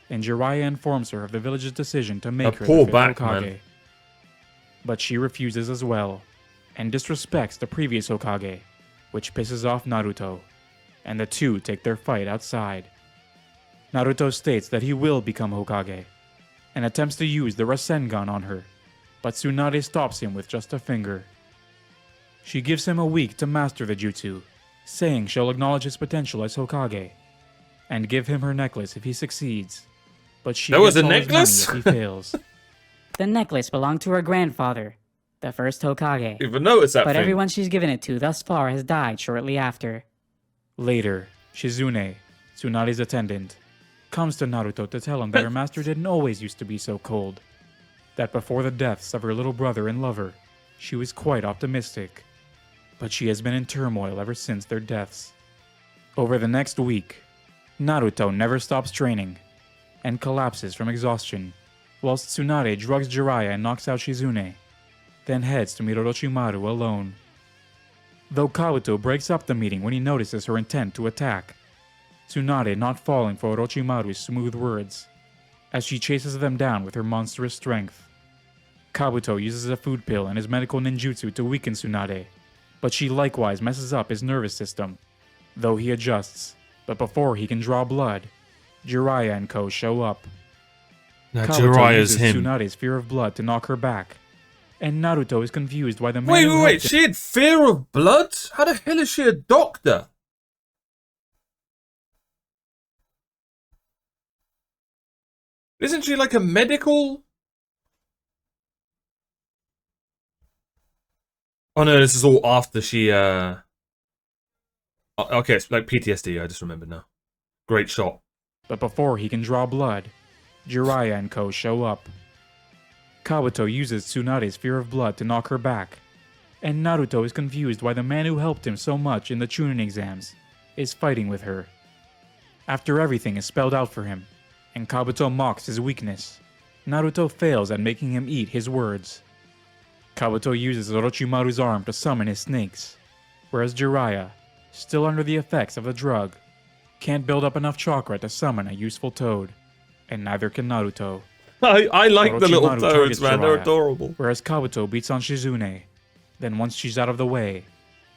Speaker 2: and Jiraiya informs her of the village's decision to make her
Speaker 1: pull
Speaker 2: the
Speaker 1: back,
Speaker 2: fifth Hokage.
Speaker 1: man.
Speaker 2: But she refuses as well, and disrespects the previous Hokage, which pisses off Naruto, and the two take their fight outside. Naruto states that he will become Hokage, and attempts to use the Rasengan on her, but Tsunade stops him with just a finger. She gives him a week to master the jutsu, saying she'll acknowledge his potential as Hokage, and give him her necklace if he succeeds, but she
Speaker 1: There was
Speaker 2: gets
Speaker 1: a
Speaker 2: all his
Speaker 1: necklace?
Speaker 2: money if he fails.
Speaker 3: The necklace belonged to her grandfather, the first Hokage,
Speaker 1: Even noticed that
Speaker 3: but
Speaker 1: thing.
Speaker 3: everyone she's given it to thus far has died shortly after.
Speaker 2: Later, Shizune, Tsunade's attendant, comes to Naruto to tell him that her master didn't always used to be so cold, that before the deaths of her little brother and lover, she was quite optimistic, but she has been in turmoil ever since their deaths. Over the next week, Naruto never stops training, and collapses from exhaustion, whilst Tsunade drugs Jiraiya and knocks out Shizune, then heads to meet Orochimaru alone. Though Kabuto breaks up the meeting when he notices her intent to attack, Tsunade not falling for Orochimaru's smooth words, as she chases them down with her monstrous strength. Kabuto uses a food pill and his medical ninjutsu to weaken Tsunade, but she likewise messes up his nervous system, though he adjusts. But before he can draw blood, Jiraiya and co show up.
Speaker 1: Now
Speaker 2: Kabuto
Speaker 1: Jiraiya's
Speaker 2: uses
Speaker 1: him.
Speaker 2: Tsunade's fear of blood to knock her back, and Naruto is confused why the man who
Speaker 1: Wait,
Speaker 2: helped him-
Speaker 1: she had fear of blood? How the hell is she a doctor? Isn't she like a medical? Oh no, this is all after she, Okay, it's like PTSD, I just remembered now. Great shot.
Speaker 2: But before he can draw blood, Jiraiya and co show up. Kabuto uses Tsunade's fear of blood to knock her back, and Naruto is confused why the man who helped him so much in the Chunin exams is fighting with her. After everything is spelled out for him, and Kabuto mocks his weakness, Naruto fails at making him eat his words. Kabuto uses Orochimaru's arm to summon his snakes, whereas Jiraiya, still under the effects of the drug, can't build up enough chakra to summon a useful toad, and neither can Naruto.
Speaker 1: I like the little
Speaker 2: Orochimaru
Speaker 1: toads,
Speaker 2: targets
Speaker 1: man. They're
Speaker 2: Jiraiya,
Speaker 1: adorable.
Speaker 2: Whereas Kabuto beats on Shizune. Then once she's out of the way,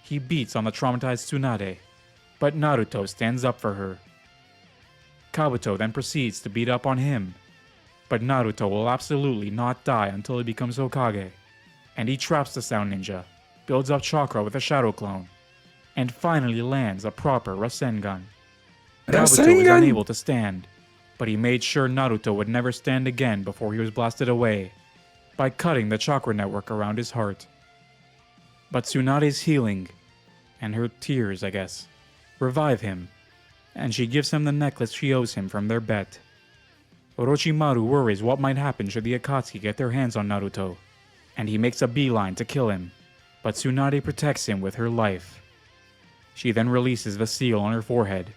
Speaker 2: he beats on the traumatized Tsunade, but Naruto stands up for her. Kabuto then proceeds to beat up on him, but Naruto will absolutely not die until he becomes Hokage, and he traps the Sound Ninja, builds up chakra with a Shadow Clone, and finally lands a proper Rasengan. Kabuto is unable to stand, but he made sure Naruto would never stand again before he was blasted away, by cutting the chakra network around his heart. But Tsunade's healing, and her tears, I guess, revive him, and she gives him the necklace she owes him from their bet. Orochimaru worries what might happen should the Akatsuki get their hands on Naruto, and he makes a beeline to kill him, but Tsunade protects him with her life. She then releases the seal on her forehead,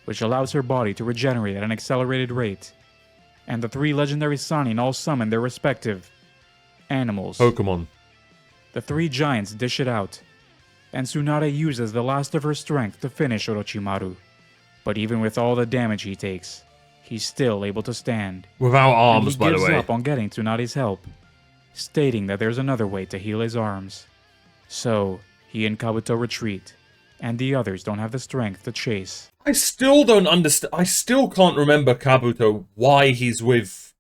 Speaker 2: which allows her body to regenerate at an accelerated rate, and the three legendary Sannin all summon their respective animals.
Speaker 1: Pokemon.
Speaker 2: The three giants dish it out, and Tsunade uses the last of her strength to finish Orochimaru. But even with all the damage he takes, he's still able to stand.
Speaker 1: Without arms,
Speaker 2: and
Speaker 1: by
Speaker 2: he
Speaker 1: the
Speaker 2: gives
Speaker 1: way.
Speaker 2: up on getting Tsunade's help, stating that there's another way to heal his arms. So, he and Kabuto retreat, and the others don't have the strength to chase.
Speaker 1: I still don't understand. I still can't remember Kabuto, why he's with...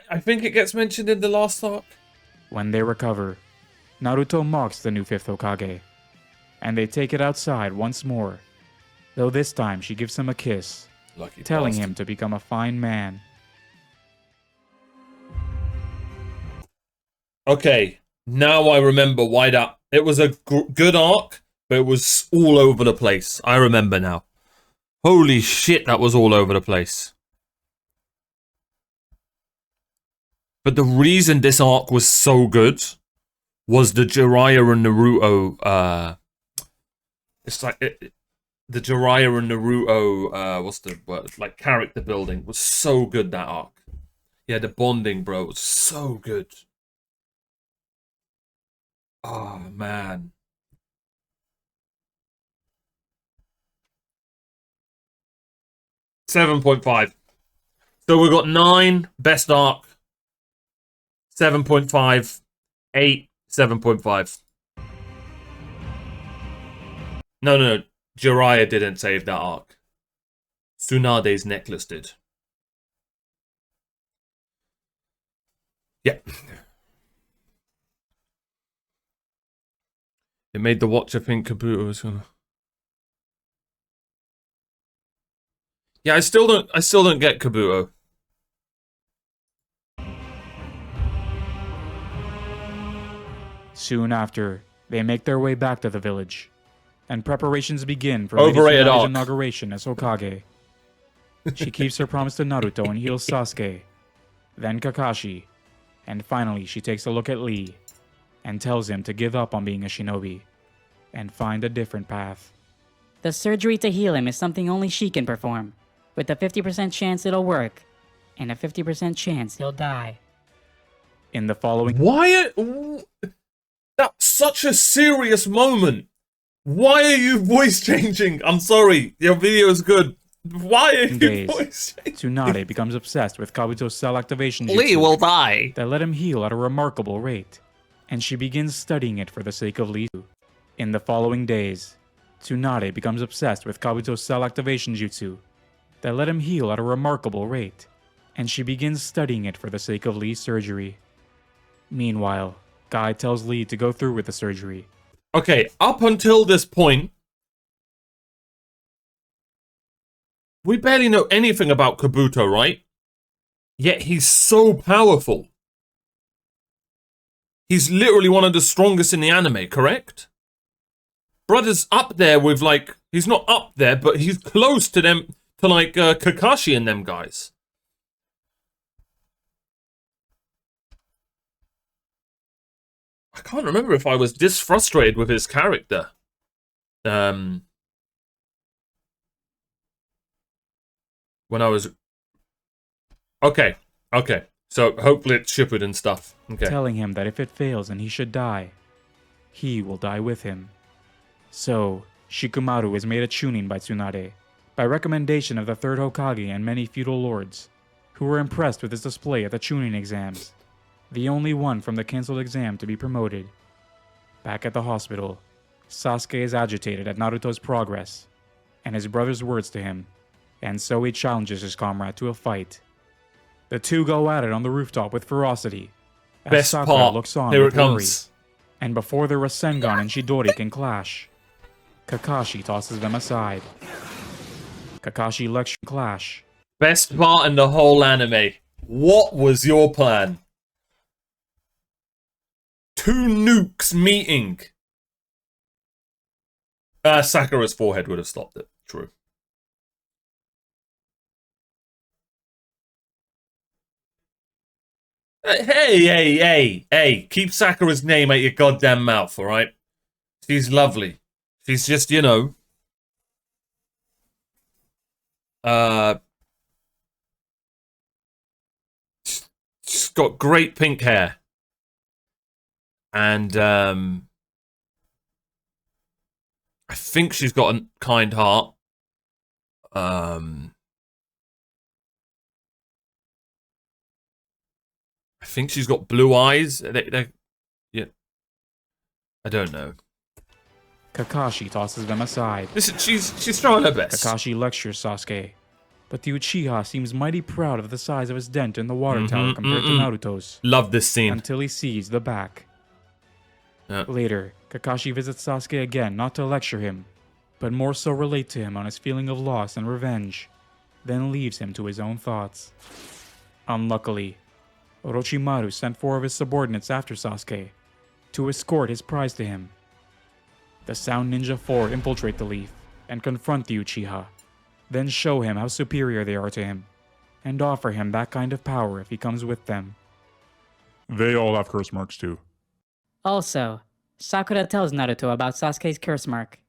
Speaker 1: I think it gets mentioned in the last arc.
Speaker 2: When they recover, Naruto mocks the new 5th Hokage, and they take it outside once more, though this time she gives him a kiss,
Speaker 1: Lucky
Speaker 2: telling
Speaker 1: bastard.
Speaker 2: him to become a fine man.
Speaker 1: Okay, now I remember why that... It was a good arc, but it was all over the place. I remember now. Holy shit, that was all over the place. But the reason this arc was so good was the Jiraiya and Naruto, it's like, the Jiraiya and Naruto, what's the word? Like, character building was so good, that arc. Yeah, the bonding, bro, was so good. Oh, man. $7.5. So we've got 9, best arc. 7.5. 8, 7.5. No. Jiraiya didn't save that arc. Tsunade's necklace did. Yeah. It made the watcher think Kabuto was gonna... Yeah, I still don't get Kabuto.
Speaker 2: Soon after, they make their way back to the village, and preparations begin for
Speaker 1: Overrated
Speaker 2: Lady Tsunade's
Speaker 1: arc.
Speaker 2: inauguration as Hokage. She keeps her promise to Naruto and heals Sasuke, then Kakashi, and finally she takes a look at Lee, and tells him to give up on being a shinobi, and find a different path.
Speaker 3: The surgery to heal him is something only she can perform, with a 50% chance it'll work. and a 50% chance he'll die.
Speaker 2: In the following
Speaker 1: That's such a serious moment. Why are you voice changing? I'm sorry, your video is good. Why are you
Speaker 2: days,
Speaker 1: voice changing?
Speaker 2: Tsunade becomes obsessed with Kabuto's cell activation jutsu
Speaker 5: Lee will die.
Speaker 2: that let him heal at a remarkable rate, and she begins studying it for the sake of Lee. In the following days, Tsunade becomes obsessed with Kabuto's cell activation jutsu that let him heal at a remarkable rate, and she begins studying it for the sake of Lee's surgery. Meanwhile, Guy tells Lee to go through with the surgery.
Speaker 1: Okay, up until this point, we barely know anything about Kabuto, right? Yet he's so powerful. He's literally one of the strongest in the anime, correct? Brother's up there with, like, he's not up there, but he's close to them, to, like, Kakashi and them guys. I can't remember if I was this frustrated with his character. When I was... Okay. So, hopefully it's Shippuden stuff. Okay.
Speaker 2: Telling him that if it fails and he should die, he will die with him. So, Shikamaru is made a Chunin by Tsunade, by recommendation of the third Hokage and many feudal lords, who were impressed with his display at the Chunin exams, the only one from the cancelled exam to be promoted. Back at the hospital, Sasuke is agitated at Naruto's progress, and his brother's words to him, and so he challenges his comrade to a fight. The two go at it on the rooftop with ferocity, as
Speaker 1: Best
Speaker 2: Sakura
Speaker 1: part.
Speaker 2: looks on
Speaker 1: Here it
Speaker 2: with worry.
Speaker 1: comes.
Speaker 2: And before their Rasengan and Chidori can clash, Kakashi tosses them aside. Kakashi lectures clash.
Speaker 1: Best part in the whole anime. What was your plan? Two nukes meeting. Sakura's forehead would have stopped it. True. Hey. Keep Sakura's name out your goddamn mouth, alright? She's lovely. She's just, you know... She's got great pink hair. And, I think she's got a kind heart. I think she's got blue eyes. Yeah. I don't know.
Speaker 2: Kakashi tosses them aside.
Speaker 1: Listen, she's trying her best.
Speaker 2: Kakashi lectures Sasuke, but the Uchiha seems mighty proud of the size of his dent in the water tower compared to Naruto's,
Speaker 1: Love this scene.
Speaker 2: until he sees the back.
Speaker 1: Yeah.
Speaker 2: Later, Kakashi visits Sasuke again not to lecture him, but more so relate to him on his feeling of loss and revenge, then leaves him to his own thoughts. Unluckily, Orochimaru sent 4 of his subordinates after Sasuke to escort his prize to him. The Sound Ninja 4 infiltrate the Leaf and confront the Uchiha, then show him how superior they are to him, and offer him that kind of power if he comes with them.
Speaker 4: They all have curse marks too.
Speaker 3: Also, Sakura tells Naruto about Sasuke's curse mark.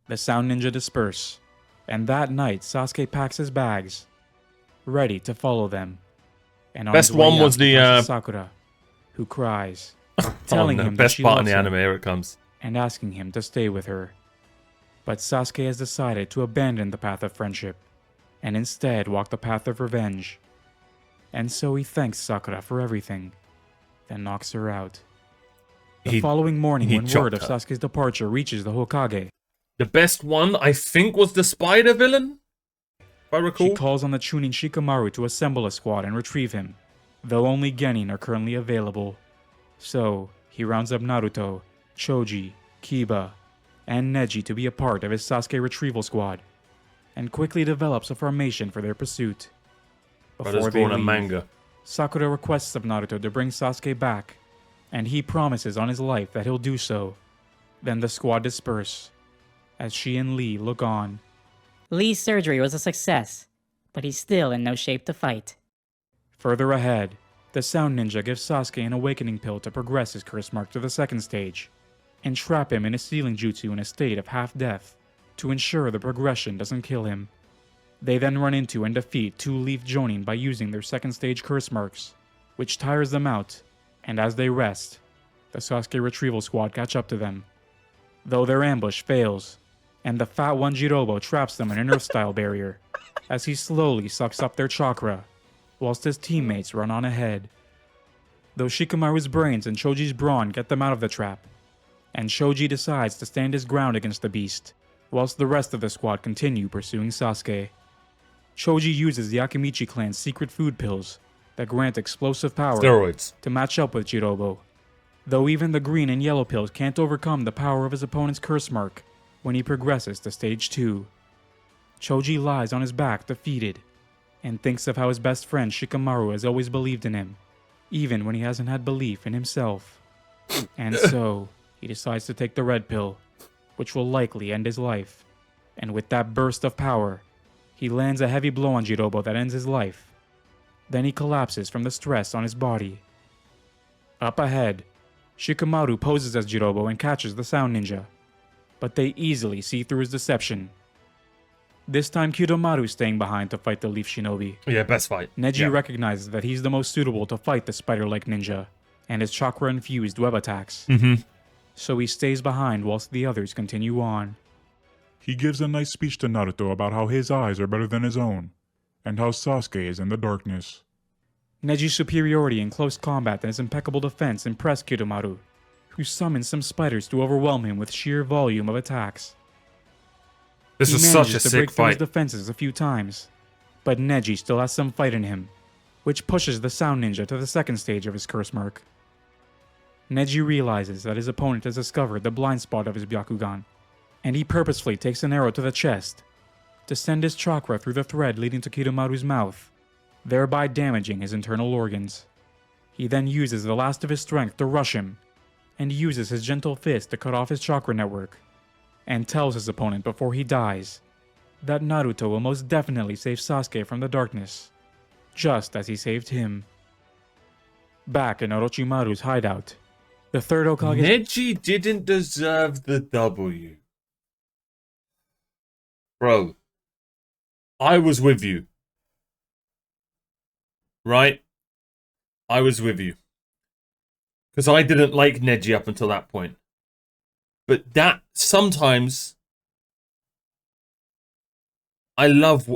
Speaker 2: The Sound Ninja disperse, and that night Sasuke packs his bags, ready to follow them. And on
Speaker 1: Best
Speaker 2: his way
Speaker 1: one
Speaker 2: out,
Speaker 1: was
Speaker 2: he
Speaker 1: the,
Speaker 2: passes Sakura, who cries, telling him that
Speaker 1: best
Speaker 2: she
Speaker 1: part in
Speaker 2: loves
Speaker 1: the
Speaker 2: him
Speaker 1: anime. Here it comes.
Speaker 2: and asking him to stay with her. But Sasuke has decided to abandon the path of friendship, and instead walk the path of revenge. And so he thanks Sakura for everything, then knocks her out. The following morning, when word of
Speaker 1: chopped her.
Speaker 2: Sasuke's departure reaches the Hokage,
Speaker 1: The best one, I think, was the spider villain, if I recall.
Speaker 2: she calls on the Chunin Shikamaru to assemble a squad and retrieve him, though only Genin are currently available. So, he rounds up Naruto, Choji, Kiba, and Neji to be a part of his Sasuke retrieval squad, and quickly develops a formation for their pursuit.
Speaker 1: Brother's
Speaker 2: Before they
Speaker 1: drawing a
Speaker 2: leave,
Speaker 1: manga.
Speaker 2: Sakura requests of Naruto to bring Sasuke back, and he promises on his life that he'll do so. Then the squad disperse, as she and Lee look on.
Speaker 3: Lee's surgery was a success, but he's still in no shape to fight.
Speaker 2: Further ahead, the Sound Ninja gives Sasuke an awakening pill to progress his curse mark to the second stage, and trap him in a sealing jutsu in a state of half-death, to ensure the progression doesn't kill him. They then run into and defeat two-leaf Jonin by using their second stage curse marks, which tires them out, and as they rest, the Sasuke retrieval squad catch up to them. Though their ambush fails, and the fat one Jirobo traps them in an earth-style barrier, as he slowly sucks up their chakra, whilst his teammates run on ahead. Though Shikamaru's brains and Choji's brawn get them out of the trap, and Choji decides to stand his ground against the beast, whilst the rest of the squad continue pursuing Sasuke. Choji uses the Akimichi clan's secret food pills that grant explosive power
Speaker 1: Steroids.
Speaker 2: to match up with Jirobo, though even the green and yellow pills can't overcome the power of his opponent's curse mark when he progresses to stage 2. Choji lies on his back defeated, and thinks of how his best friend Shikamaru has always believed in him, even when he hasn't had belief in himself. And so, he decides to take the red pill, which will likely end his life. And with that burst of power, he lands a heavy blow on Jirobo that ends his life. Then he collapses from the stress on his body. Up ahead, Shikamaru poses as Jirobo and catches the Sound Ninja, but they easily see through his deception. This time Kidomaru's staying behind to fight the Leaf Shinobi.
Speaker 1: Yeah, best fight.
Speaker 2: Neji recognizes that he's the most suitable to fight the spider-like ninja, and his chakra-infused web attacks. So he stays behind whilst the others continue on.
Speaker 4: He gives a nice speech to Naruto about how his eyes are better than his own, and how Sasuke is in the darkness.
Speaker 2: Neji's superiority in close combat and his impeccable defense impress Kidomaru, who summons some spiders to overwhelm him with sheer volume of attacks.
Speaker 1: This was such a
Speaker 2: to
Speaker 1: sick
Speaker 2: break through his
Speaker 1: fight.
Speaker 2: defenses a few times, but Neji still has some fight in him, which pushes the Sound Ninja to the second stage of his curse mark. Neji realizes that his opponent has discovered the blind spot of his Byakugan, and he purposefully takes an arrow to the chest to send his chakra through the thread leading to Kidomaru's mouth, thereby damaging his internal organs. He then uses the last of his strength to rush him, and uses his gentle fist to cut off his chakra network, and tells his opponent before he dies that Naruto will most definitely save Sasuke from the darkness, just as he saved him. Back in Orochimaru's hideout, the third Hokage...
Speaker 1: Neji didn't deserve the W. Bro, I was with you. Right? I was with you. Because I didn't like Neji up until that point. But that, sometimes... I love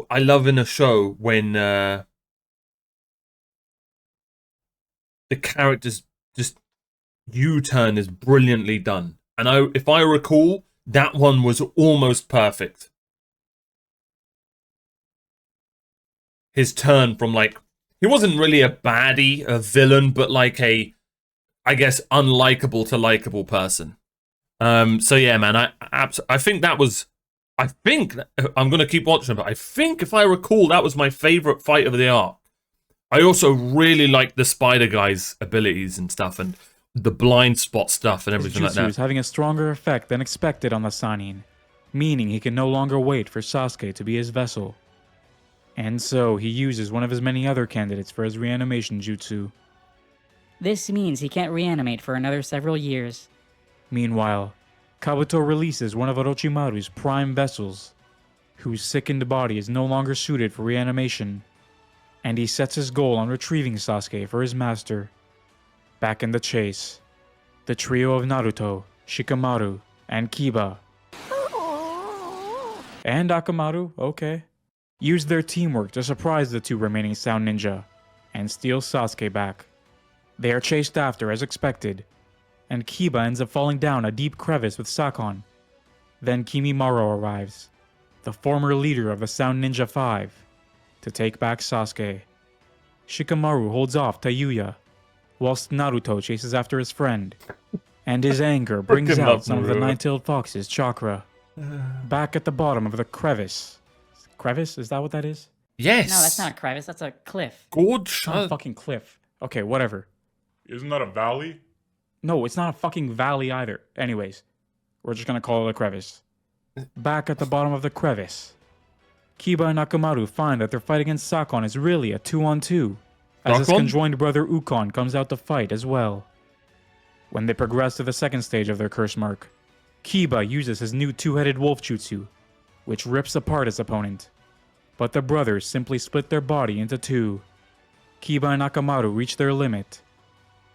Speaker 1: in a show when the characters just U-turn is brilliantly done. And if I recall, that one was almost perfect. His turn from like, he wasn't really a baddie, a villain, but like a, I guess, unlikable to likable person. So yeah, man, I think that was, I think, I'm going to keep watching, but I think if I recall, that was my favorite fight of the arc. I also really liked the Spider Guy's abilities and stuff, and the blind spot stuff and everything like that.
Speaker 2: His jutsu is having a stronger effect than expected on the Sannin, meaning he can no longer wait for Sasuke to be his vessel. And so he uses one of his many other candidates for his reanimation jutsu.
Speaker 3: This means he can't reanimate for another several years.
Speaker 2: Meanwhile, Kabuto releases one of Orochimaru's prime vessels, whose sickened body is no longer suited for reanimation, and he sets his goal on retrieving Sasuke for his master. Back in the chase, the trio of Naruto, Shikamaru, and Kiba, and Akamaru, okay, use their teamwork to surprise the two remaining Sound Ninja and steal Sasuke back. They are chased after as expected, and Kiba ends up falling down a deep crevice with Sakon. Then Kimimaro arrives, the former leader of the Sound Ninja 5, to take back Sasuke. Shikamaru holds off Tayuya, whilst Naruto chases after his friend, and his anger brings out some of the Nine-Tailed Fox's chakra. Back at the bottom of the crevice. Crevice? Is that what that is?
Speaker 1: Yes.
Speaker 3: No, that's not a crevice, that's a cliff.
Speaker 1: Good
Speaker 2: It's not a
Speaker 1: shot.
Speaker 2: fucking cliff. Okay, whatever.
Speaker 4: Isn't that a valley?
Speaker 2: No, it's not a fucking valley either. Anyways, we're just gonna call it a crevice. Back at the bottom of the crevice, Kiba and Akamaru find that their fight against Sakon is really a 2-on-2, as his
Speaker 1: Sakon?
Speaker 2: conjoined brother Ukon comes out to fight as well. When they progress to the second stage of their curse mark, Kiba uses his new two-headed wolf jutsu, which rips apart his opponent. but the brothers simply split their body into two. Kiba and Akamaru reach their limit.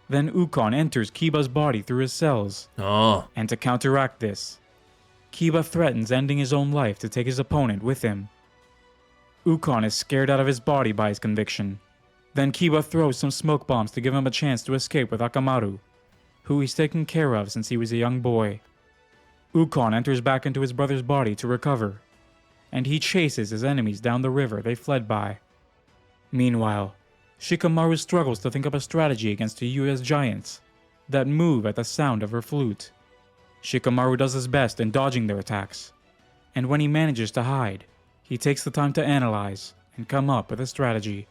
Speaker 2: Then Ukon enters Kiba's body through his cells,
Speaker 1: Oh.
Speaker 2: and to counteract this, Kiba threatens ending his own life to take his opponent with him. Ukon is scared out of his body by his conviction. Then Kiba throws some smoke bombs to give him a chance to escape with Akamaru, who he's taken care of since he was a young boy. Ukon enters back into his brother's body to recover, and he chases his enemies down the river they fled by. Meanwhile, Shikamaru struggles to think up a strategy against Yuya's giants that move at the sound of her flute. Shikamaru does his best in dodging their attacks, and when he manages to hide, he takes the time to analyze and come up with a strategy.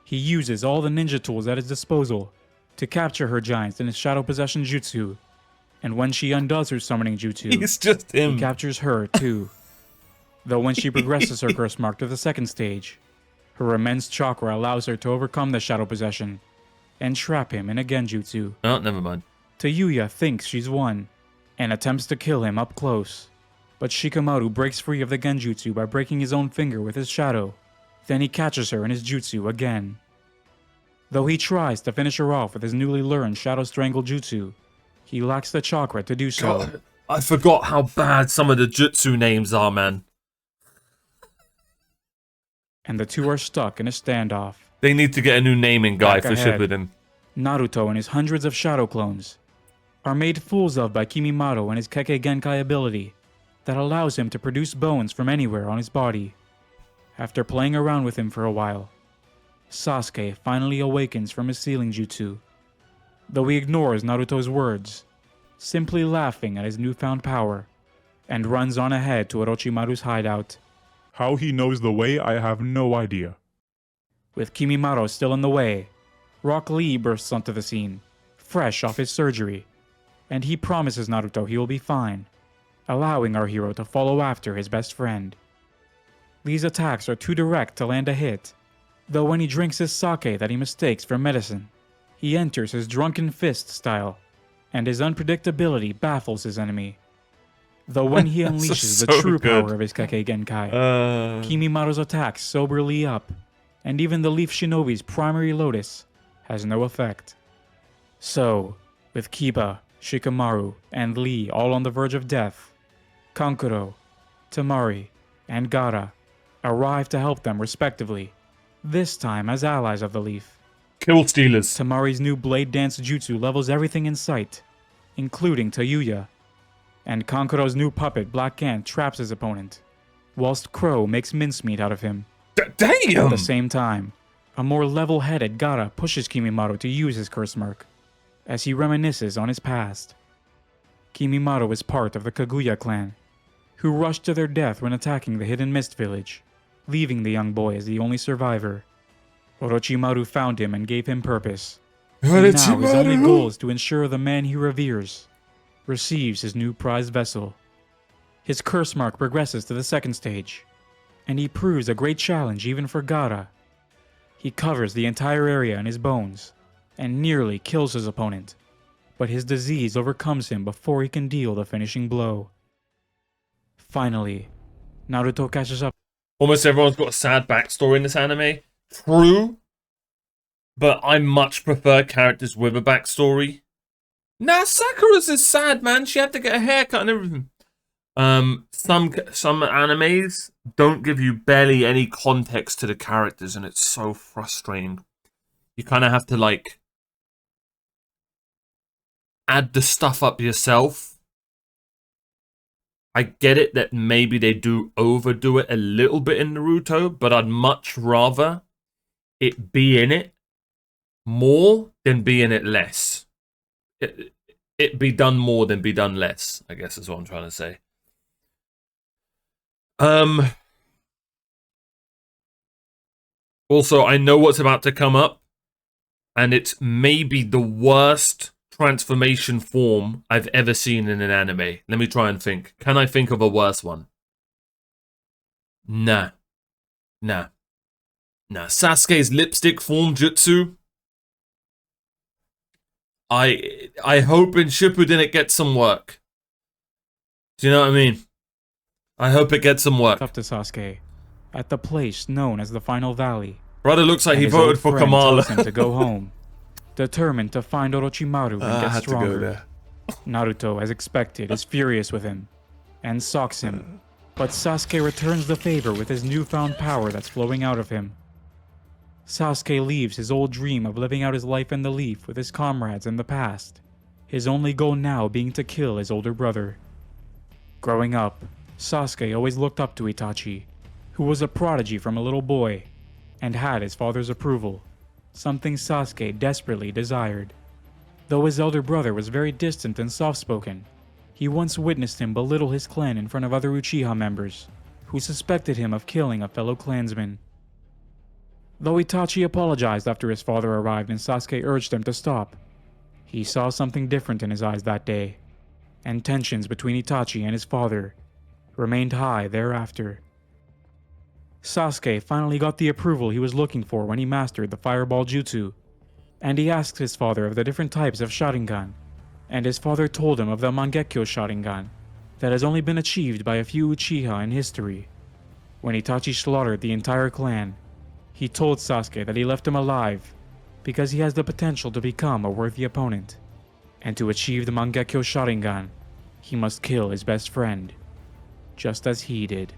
Speaker 2: He uses all the ninja tools at his disposal to capture her giants in his shadow possession jutsu, and when she undoes her summoning jutsu,
Speaker 1: He's just
Speaker 2: he
Speaker 1: him.
Speaker 2: captures her too. Though when she progresses her curse mark to the second stage, her immense chakra allows her to overcome the shadow possession and trap him in a genjutsu.
Speaker 1: Oh, never mind.
Speaker 2: Yuya thinks she's won and attempts to kill him up close, but Shikamaru breaks free of the genjutsu by breaking his own finger with his shadow. Then he catches her in his jutsu again. Though he tries to finish her off with his newly learned Shadow Strangle jutsu, he lacks the chakra to do so.
Speaker 1: God, I forgot how bad some of the jutsu names are, man.
Speaker 2: And the two are stuck in a standoff.
Speaker 1: They need to get a new naming guy
Speaker 2: Back
Speaker 1: for
Speaker 2: ahead.
Speaker 1: Shippuden.
Speaker 2: Naruto and his hundreds of shadow clones are made fools of by Kimimaro and his Kekkei Genkai ability that allows him to produce bones from anywhere on his body. After playing around with him for a while, Sasuke finally awakens from his sealing jutsu, though he ignores Naruto's words, simply laughing at his newfound power, and runs on ahead to Orochimaru's hideout.
Speaker 4: How he knows the way, I have no idea.
Speaker 2: With Kimimaro still in the way, Rock Lee bursts onto the scene, fresh off his surgery, and he promises Naruto he will be fine, allowing our hero to follow after his best friend. Lee's attacks are too direct to land a hit, though when he drinks his sake that he mistakes for medicine, he enters his drunken fist style, and his unpredictability baffles his enemy. Though when he unleashes the
Speaker 1: so
Speaker 2: true
Speaker 1: good.
Speaker 2: power of his Kekkei Genkai, Kimimaro's attacks sober Lee up, and even the Leaf Shinobi's primary lotus has no effect. So, with Kiba, Shikamaru, and Lee all on the verge of death, Kankuro, Tamari, and Gaara arrive to help them respectively, this time as allies of the Leaf.
Speaker 1: Kill Stealers.
Speaker 2: Tamari's new Blade Dance Jutsu levels everything in sight, including Yuya, and Kankuro's new puppet Black Ant traps his opponent, whilst Crow makes mincemeat out of him. At
Speaker 1: Damn!
Speaker 2: the same time, a more level-headed Gaara pushes Kimimaro to use his curse mark, as he reminisces on his past. Kimimaro is part of the Kaguya clan, who rushed to their death when attacking the Hidden Mist village, leaving the young boy as the only survivor. Orochimaru found him and gave him purpose. And now his only goal is to ensure the man he reveres receives his new prized vessel. His curse mark progresses to the second stage, and he proves a great challenge even for Gaara. He covers the entire area in his bones, and nearly kills his opponent, but his disease overcomes him before he can deal the finishing blow. Finally, Naruto catches up.
Speaker 1: Almost everyone's got a sad backstory in this anime. True, but I much prefer characters with a backstory. Nah, Sakura's is sad, man. She had to get a haircut and everything. Some animes don't give you barely any context to the characters, and it's so frustrating. You kind of have to like add the stuff up yourself. I get it that maybe they do overdo it a little bit in Naruto, but I'd much rather it be in it more than be in it less. It be done more than be done less, I guess is what I'm trying to say. Also, I know what's about to come up, and it's maybe the worst transformation form I've ever seen in an anime. Let me try and think. Can I think of a worse one? Nah. Sasuke's lipstick form jutsu. I hope in Shippuden it gets some work. Do you know what I mean? I hope it gets some work.
Speaker 2: Up to Sasuke, at the place known as the Final Valley.
Speaker 1: Brother looks like
Speaker 2: And
Speaker 1: he
Speaker 2: his
Speaker 1: voted
Speaker 2: old
Speaker 1: for
Speaker 2: friend tells him
Speaker 1: Kamala.
Speaker 2: to go home, determined to find Orochimaru and
Speaker 1: I
Speaker 2: get
Speaker 1: had to go
Speaker 2: stronger.
Speaker 1: there.
Speaker 2: Naruto, as expected, is furious with him and socks him, but Sasuke returns the favor with his newfound power that's flowing out of him. Sasuke leaves his old dream of living out his life in the Leaf with his comrades in the past, his only goal now being to kill his older brother. Growing up, Sasuke always looked up to Itachi, who was a prodigy from a little boy, and had his father's approval, something Sasuke desperately desired. Though his elder brother was very distant and soft-spoken, he once witnessed him belittle his clan in front of other Uchiha members, who suspected him of killing a fellow clansman. Though Itachi apologized after his father arrived and Sasuke urged him to stop, he saw something different in his eyes that day, and tensions between Itachi and his father remained high thereafter. Sasuke finally got the approval he was looking for when he mastered the Fireball Jutsu, and he asked his father of the different types of Sharingan, and his father told him of the Mangekyo Sharingan that has only been achieved by a few Uchiha in history. When Itachi slaughtered the entire clan, he told Sasuke that he left him alive because he has the potential to become a worthy opponent, and to achieve the Mangekyo Sharingan, he must kill his best friend, just as he did.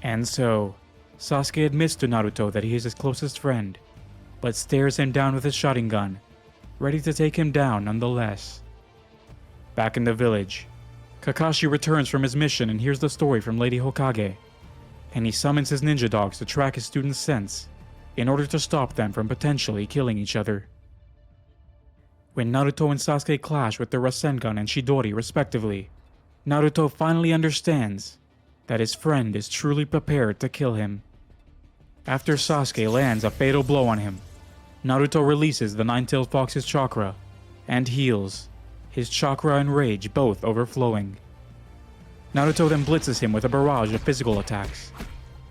Speaker 2: And so, Sasuke admits to Naruto that he is his closest friend, but stares him down with his Sharingan, ready to take him down nonetheless. Back in the village, Kakashi returns from his mission and hears the story from Lady Hokage, and he summons his ninja dogs to track his students' scents in order to stop them from potentially killing each other. When Naruto and Sasuke clash with their Rasengan and Chidori respectively, Naruto finally understands that his friend is truly prepared to kill him. After Sasuke lands a fatal blow on him, Naruto releases the Nine-Tailed Fox's chakra and heals, his chakra and rage both overflowing. Naruto then blitzes him with a barrage of physical attacks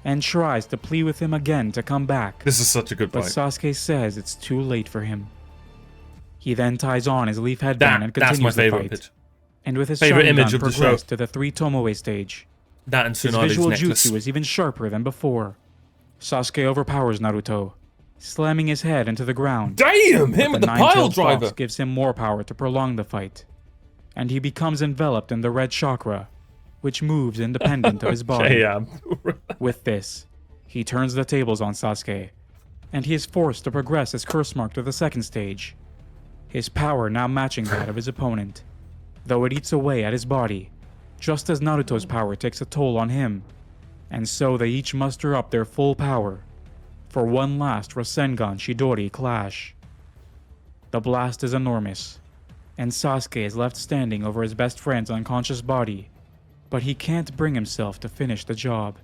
Speaker 2: and tries to plead with him again to come back,
Speaker 1: This is such a good
Speaker 2: but
Speaker 1: fight.
Speaker 2: Sasuke says it's too late for him. He then ties on his leaf headband and
Speaker 1: That's
Speaker 2: continues
Speaker 1: my
Speaker 2: the
Speaker 1: favorite
Speaker 2: fight,
Speaker 1: pitch.
Speaker 2: and with his
Speaker 1: Favorite
Speaker 2: Sharingan
Speaker 1: image of the show.
Speaker 2: progressed to the 3 Tomoe stage.
Speaker 1: That and
Speaker 2: His
Speaker 1: Tsunade's
Speaker 2: visual
Speaker 1: necklace.
Speaker 2: jutsu is even sharper than before. Sasuke overpowers Naruto, slamming his head into the ground.
Speaker 1: Damn! Him with
Speaker 2: The
Speaker 1: the pile
Speaker 2: Nine-Tailed
Speaker 1: driver!
Speaker 2: Fox gives him more power to prolong the fight, and he becomes enveloped in the red chakra, which moves independent of his body.
Speaker 1: Damn.
Speaker 2: With this, he turns the tables on Sasuke, and he is forced to progress his curse mark to the second stage, his power now matching that of his opponent, though it eats away at his body, just as Naruto's power takes a toll on him, and so they each muster up their full power for one last Rasengan Chidori clash. The blast is enormous, and Sasuke is left standing over his best friend's unconscious body, but he can't bring himself to finish the job.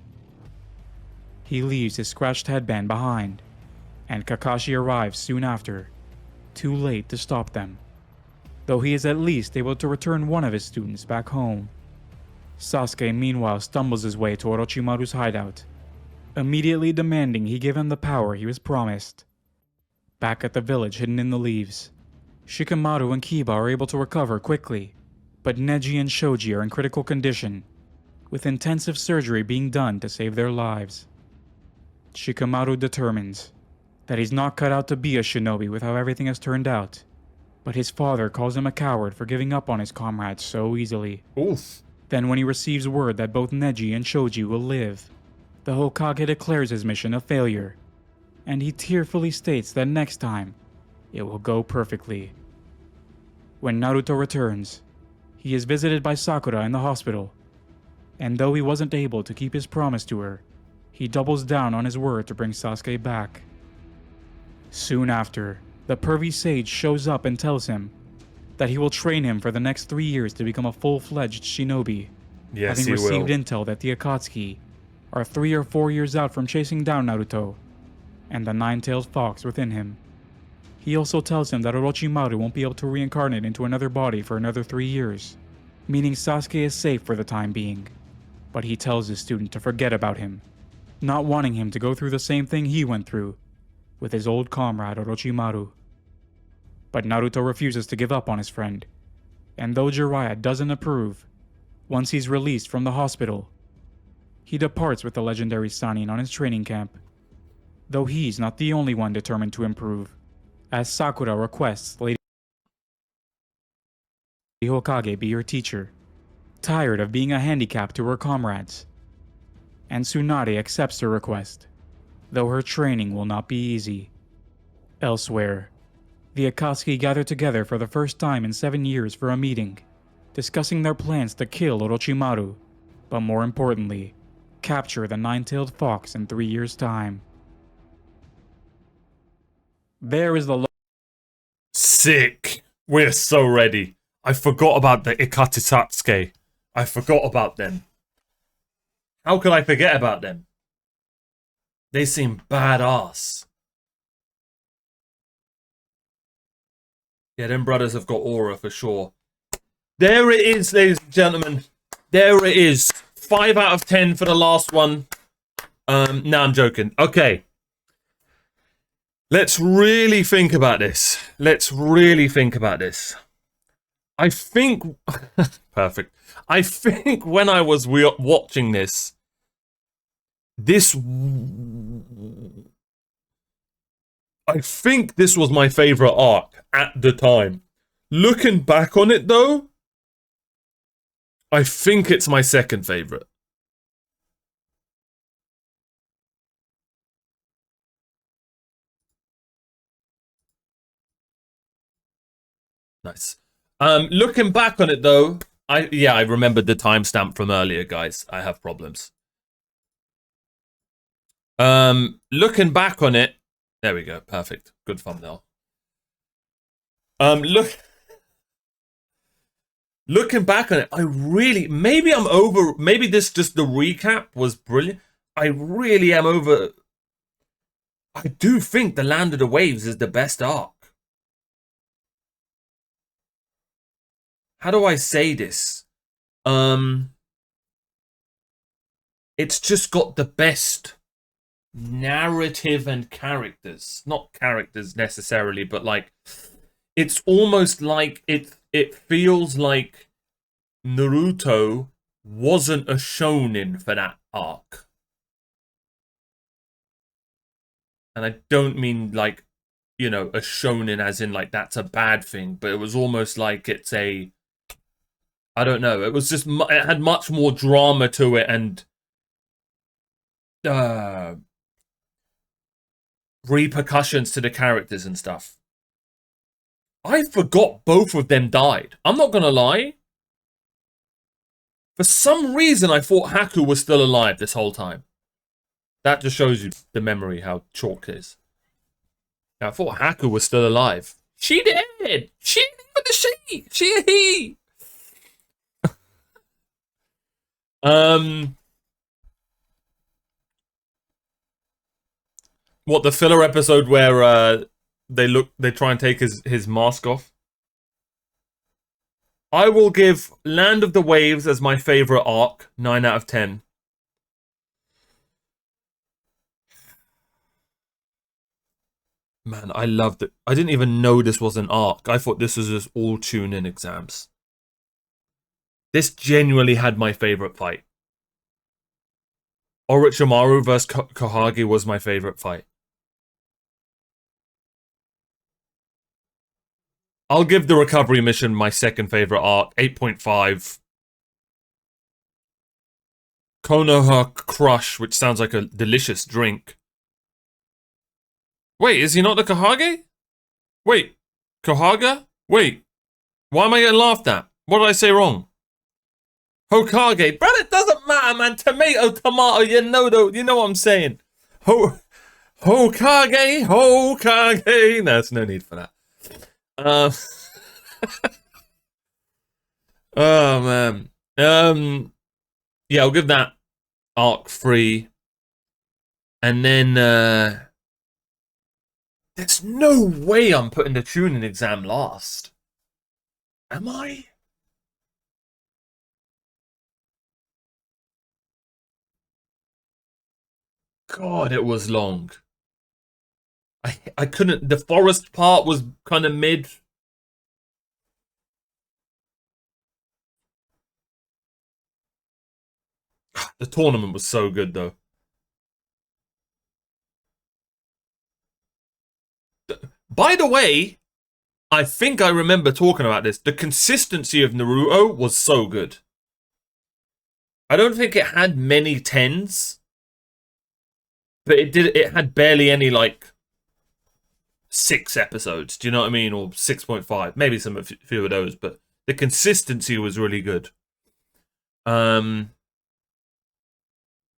Speaker 2: He leaves his scratched headband behind, and Kakashi arrives soon after, too late to stop them, though he is at least able to return one of his students back home. Sasuke meanwhile stumbles his way to Orochimaru's hideout, immediately demanding he give him the power he was promised. Back at the village hidden in the leaves, Shikamaru and Kiba are able to recover quickly, but Neji and Shoji are in critical condition, with intensive surgery being done to save their lives. Shikamaru determines that he's not cut out to be a shinobi with how everything has turned out, but his father calls him a coward for giving up on his comrades so easily.
Speaker 1: Oof.
Speaker 2: Then when he receives word that both Neji and Shoji will live, the Hokage declares his mission a failure, and he tearfully states that next time, it will go perfectly. When Naruto returns, he is visited by Sakura in the hospital, and though he wasn't able to keep his promise to her, he doubles down on his word to bring Sasuke back. Soon after, the pervy sage shows up and tells him that he will train him for the next 3 years to become a full-fledged shinobi,
Speaker 1: Yes,
Speaker 2: having
Speaker 1: he
Speaker 2: received
Speaker 1: will.
Speaker 2: intel that the Akatsuki are 3 or 4 years out from chasing down Naruto and the Nine-Tailed Fox within him. He also tells him that Orochimaru won't be able to reincarnate into another body for another 3 years, meaning Sasuke is safe for the time being, but he tells his student to forget about him, not wanting him to go through the same thing he went through with his old comrade Orochimaru. But Naruto refuses to give up on his friend, and though Jiraiya doesn't approve, once he's released from the hospital, he departs with the legendary Sannin on his training camp. Though he's not the only one determined to improve, as Sakura requests Lady Hokage be her teacher, tired of being a handicap to her comrades. And Tsunade accepts her request, though her training will not be easy. Elsewhere, the Akatsuki gather together for the first time in 7 years for a meeting, discussing their plans to kill Orochimaru, but more importantly, capture the nine-tailed fox in 3 years' time. There is the
Speaker 1: Sick. We're so ready. I forgot about the Ikatisatsuke. I forgot about them. How could I forget about them? They seem badass. Yeah, them brothers have got aura for sure. There it is, ladies and gentlemen. There it is. 5 out of 10 for the last one. No, I'm joking. Okay. Let's really think about this. I think... Perfect. I think when I was watching this... I think this was my favorite arc at the time. Looking back on it, though... I think it's my second favorite. Nice. Looking back on it though, I remembered the timestamp from earlier, guys. I have problems. Looking back on it, there we go. Perfect. Good thumbnail. Looking back on it, maybe this just the recap was brilliant. I really am over. I do think the Land of the Waves is the best arc. How do I say this? It's just got the best narrative and characters. Not characters necessarily, but like it's almost like it feels like Naruto wasn't a shonen for that arc. And I don't mean like, you know, a shonen as in like that's a bad thing, but it was almost like it's a, I don't know, it was just, it had much more drama to it and repercussions to the characters and stuff. I forgot both of them died. I'm not gonna lie. For some reason, I thought Haku was still alive this whole time. That just shows you the memory, how chalk it is. Now, I thought Haku was still alive. She did! She he! What, the filler episode where they try and take his mask off? I will give Land of the Waves as my favorite arc, 9 out of 10. Man, I loved it. I didn't even know this was an arc. I thought this was just all Chunin exams. This genuinely had my favorite fight. Orochimaru vs. Kohage was my favorite fight. I'll give the recovery mission my second favorite arc, 8.5. Konoha Crush, which sounds like a delicious drink. Wait, is he not the Kohage? Wait, Kohaga? Wait, why am I getting laughed at? What did I say wrong? Hokage, bro, it doesn't matter, man. Tomato, you know what I'm saying. Hokage. No, there's no need for that. Oh man. Yeah, I'll give that arc 3. And then there's no way I'm putting the Chunin exam last. Am I? God, it was long. I couldn't. The forest part was kind of mid. The tournament was so good, though. By the way, I think I remember talking about this. The consistency of Naruto was so good. I don't think it had many 10s, but it had barely any, like, 6 episodes. Do you know what I mean? Or 6.5. Maybe a few of those, but the consistency was really good.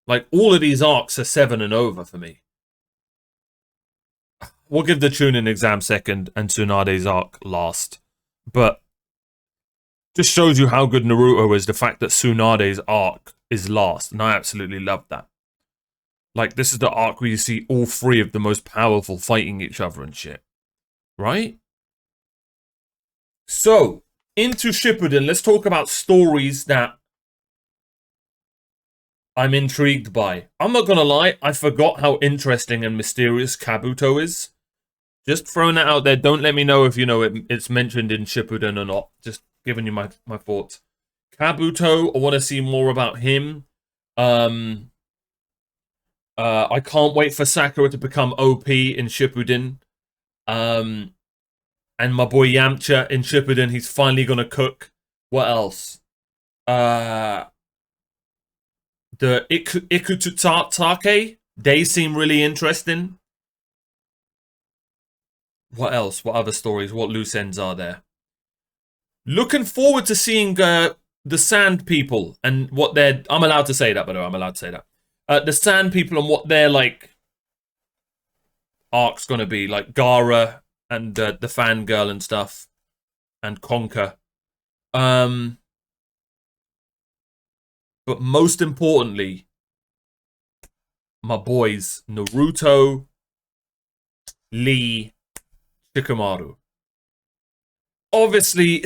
Speaker 1: Like, all of these arcs are 7 and over for me. We'll give the Chunin exam second and Tsunade's arc last. But just shows you how good Naruto is, the fact that Tsunade's arc is last. And I absolutely love that. Like, this is the arc where you see all 3 of the most powerful fighting each other and shit. Right? So, into Shippuden, let's talk about stories that I'm intrigued by. I'm not gonna lie, I forgot how interesting and mysterious Kabuto is. Just throwing that out there. Don't let me know if you know it's mentioned in Shippuden or not. Just giving you my thoughts. Kabuto, I want to see more about him. I can't wait for Sakura to become OP in Shippuden. And my boy Yamcha in Shippuden, he's finally gonna cook. What else? The Ikutsutake, they seem really interesting. What else? What other stories? What loose ends are there? Looking forward to seeing the Sand People and what they're... I'm allowed to say that, by the way. I'm allowed to say that. The Sand People and what their, like, arc's gonna be. Like, Gaara and the fangirl and stuff. And Conker. But most importantly, my boys, Naruto, Lee, Shikamaru. Obviously,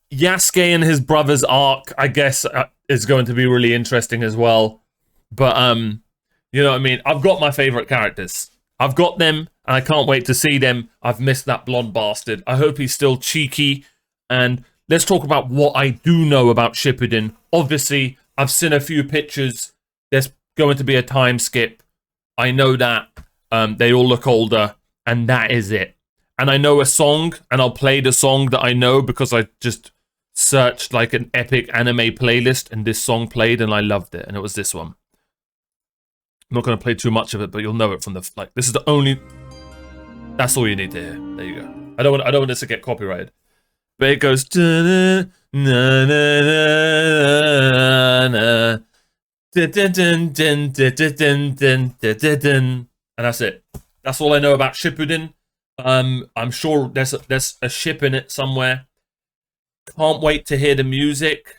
Speaker 1: Yasuke and his brother's arc, I guess, is going to be really interesting as well. But, you know what I mean? I've got my favorite characters. I've got them, and I can't wait to see them. I've missed that blonde bastard. I hope he's still cheeky. And let's talk about what I do know about Shippuden. Obviously, I've seen a few pictures. There's going to be a time skip. I know that. They all look older, and that is it. And I know a song, and I'll play the song that I know because I just searched like an epic anime playlist, and this song played, and I loved it, and it was this one. I'm not going to play too much of it, but you'll know it from the... Like, this is the only... That's all you need to hear. There you go. I don't want this to get copyrighted. But it goes... And that's it. That's all I know about Shippuden. I'm sure there's a ship in it somewhere. Can't wait to hear the music.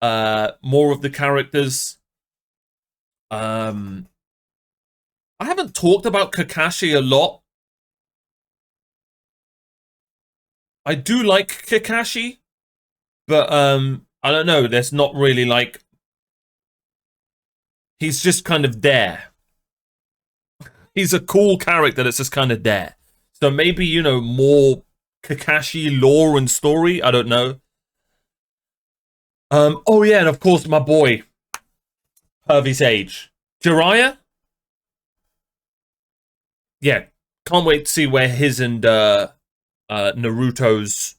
Speaker 1: More of the characters. I haven't talked about Kakashi a lot. I do like Kakashi, but I don't know. There's not really like... He's just kind of there. He's a cool character that's just kind of there. So maybe, you know, more Kakashi lore and story. I don't know. Oh yeah, and of course my boy, Hervey Sage. Jiraiya? Yeah, can't wait to see where his and Naruto's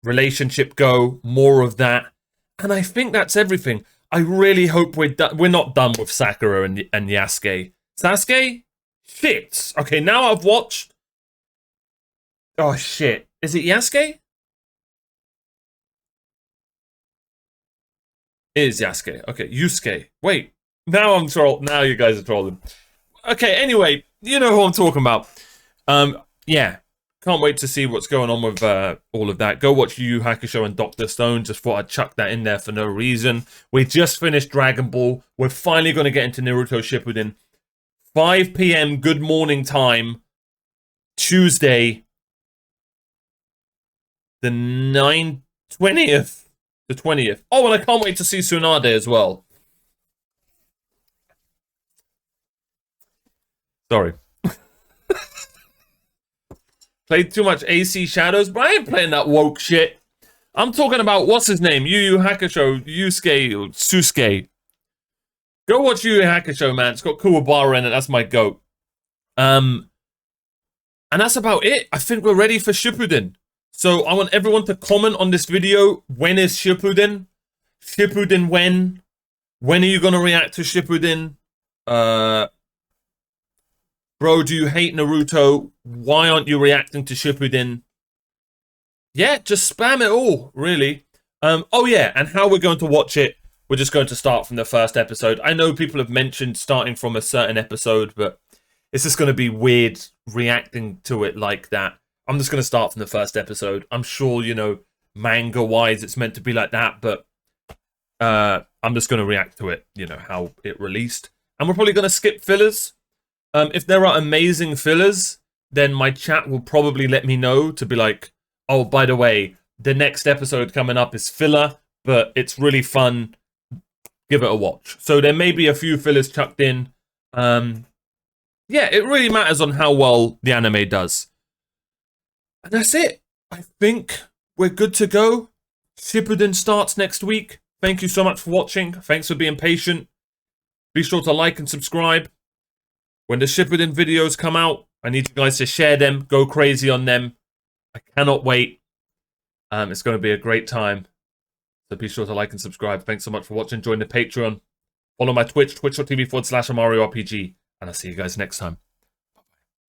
Speaker 1: relationship go. More of that. And I think that's everything. I really hope we're not done with Sakura and Yasuke. Sasuke? Shit. Okay, now I've watched... Oh, shit. Is it Yasuke? It is Yasuke. Okay, Yusuke. Wait. Now I'm trolled. Now you guys are trolling. Okay, anyway. You know who I'm talking about. Yeah. Can't wait to see what's going on with all of that. Go watch Yu Yu Hakusho and Dr. Stone. Just thought I'd chuck that in there for no reason. We just finished Dragon Ball. We're finally going to get into Naruto Shippuden. 5 p.m. good morning time. Tuesday. The 20th. The 20th. Oh, and I can't wait to see Tsunade as well. Sorry. Played too much AC Shadows, but I ain't playing that woke shit. I'm talking about, what's his name? Yu Yu Hakusho, Yusuke, or Susuke. Go watch Yu Yu Hakusho, man. It's got Kuwabara in it. That's my goat. And that's about it. I think we're ready for Shippuden. So I want everyone to comment on this video. When is Shippuden? Shippuden when? When are you going to react to Shippuden? Bro, do you hate Naruto? Why aren't you reacting to Shippuden? Yeah, just spam it all, really. Oh yeah, and how we're going to watch it. We're just going to start from the first episode. I know people have mentioned starting from a certain episode, but it's just going to be weird reacting to it like that. I'm just going to start from the first episode. I'm sure, you know, manga-wise, it's meant to be like that, but I'm just going to react to it, you know, how it released. And we're probably going to skip fillers. If there are amazing fillers, then my chat will probably let me know to be like, oh, by the way, the next episode coming up is filler, but it's really fun. Give it a watch. So there may be a few fillers chucked in. Yeah, it really matters on how well the anime does. And that's it. I think we're good to go. Shippuden starts next week. Thank you so much for watching. Thanks for being patient. Be sure to like and subscribe. When the Shippuden videos come out, I need you guys to share them. Go crazy on them. I cannot wait. It's going to be a great time. So be sure to like and subscribe. Thanks so much for watching. Join the Patreon. Follow my Twitch, twitch.tv/OmarioRpg. And I'll see you guys next time.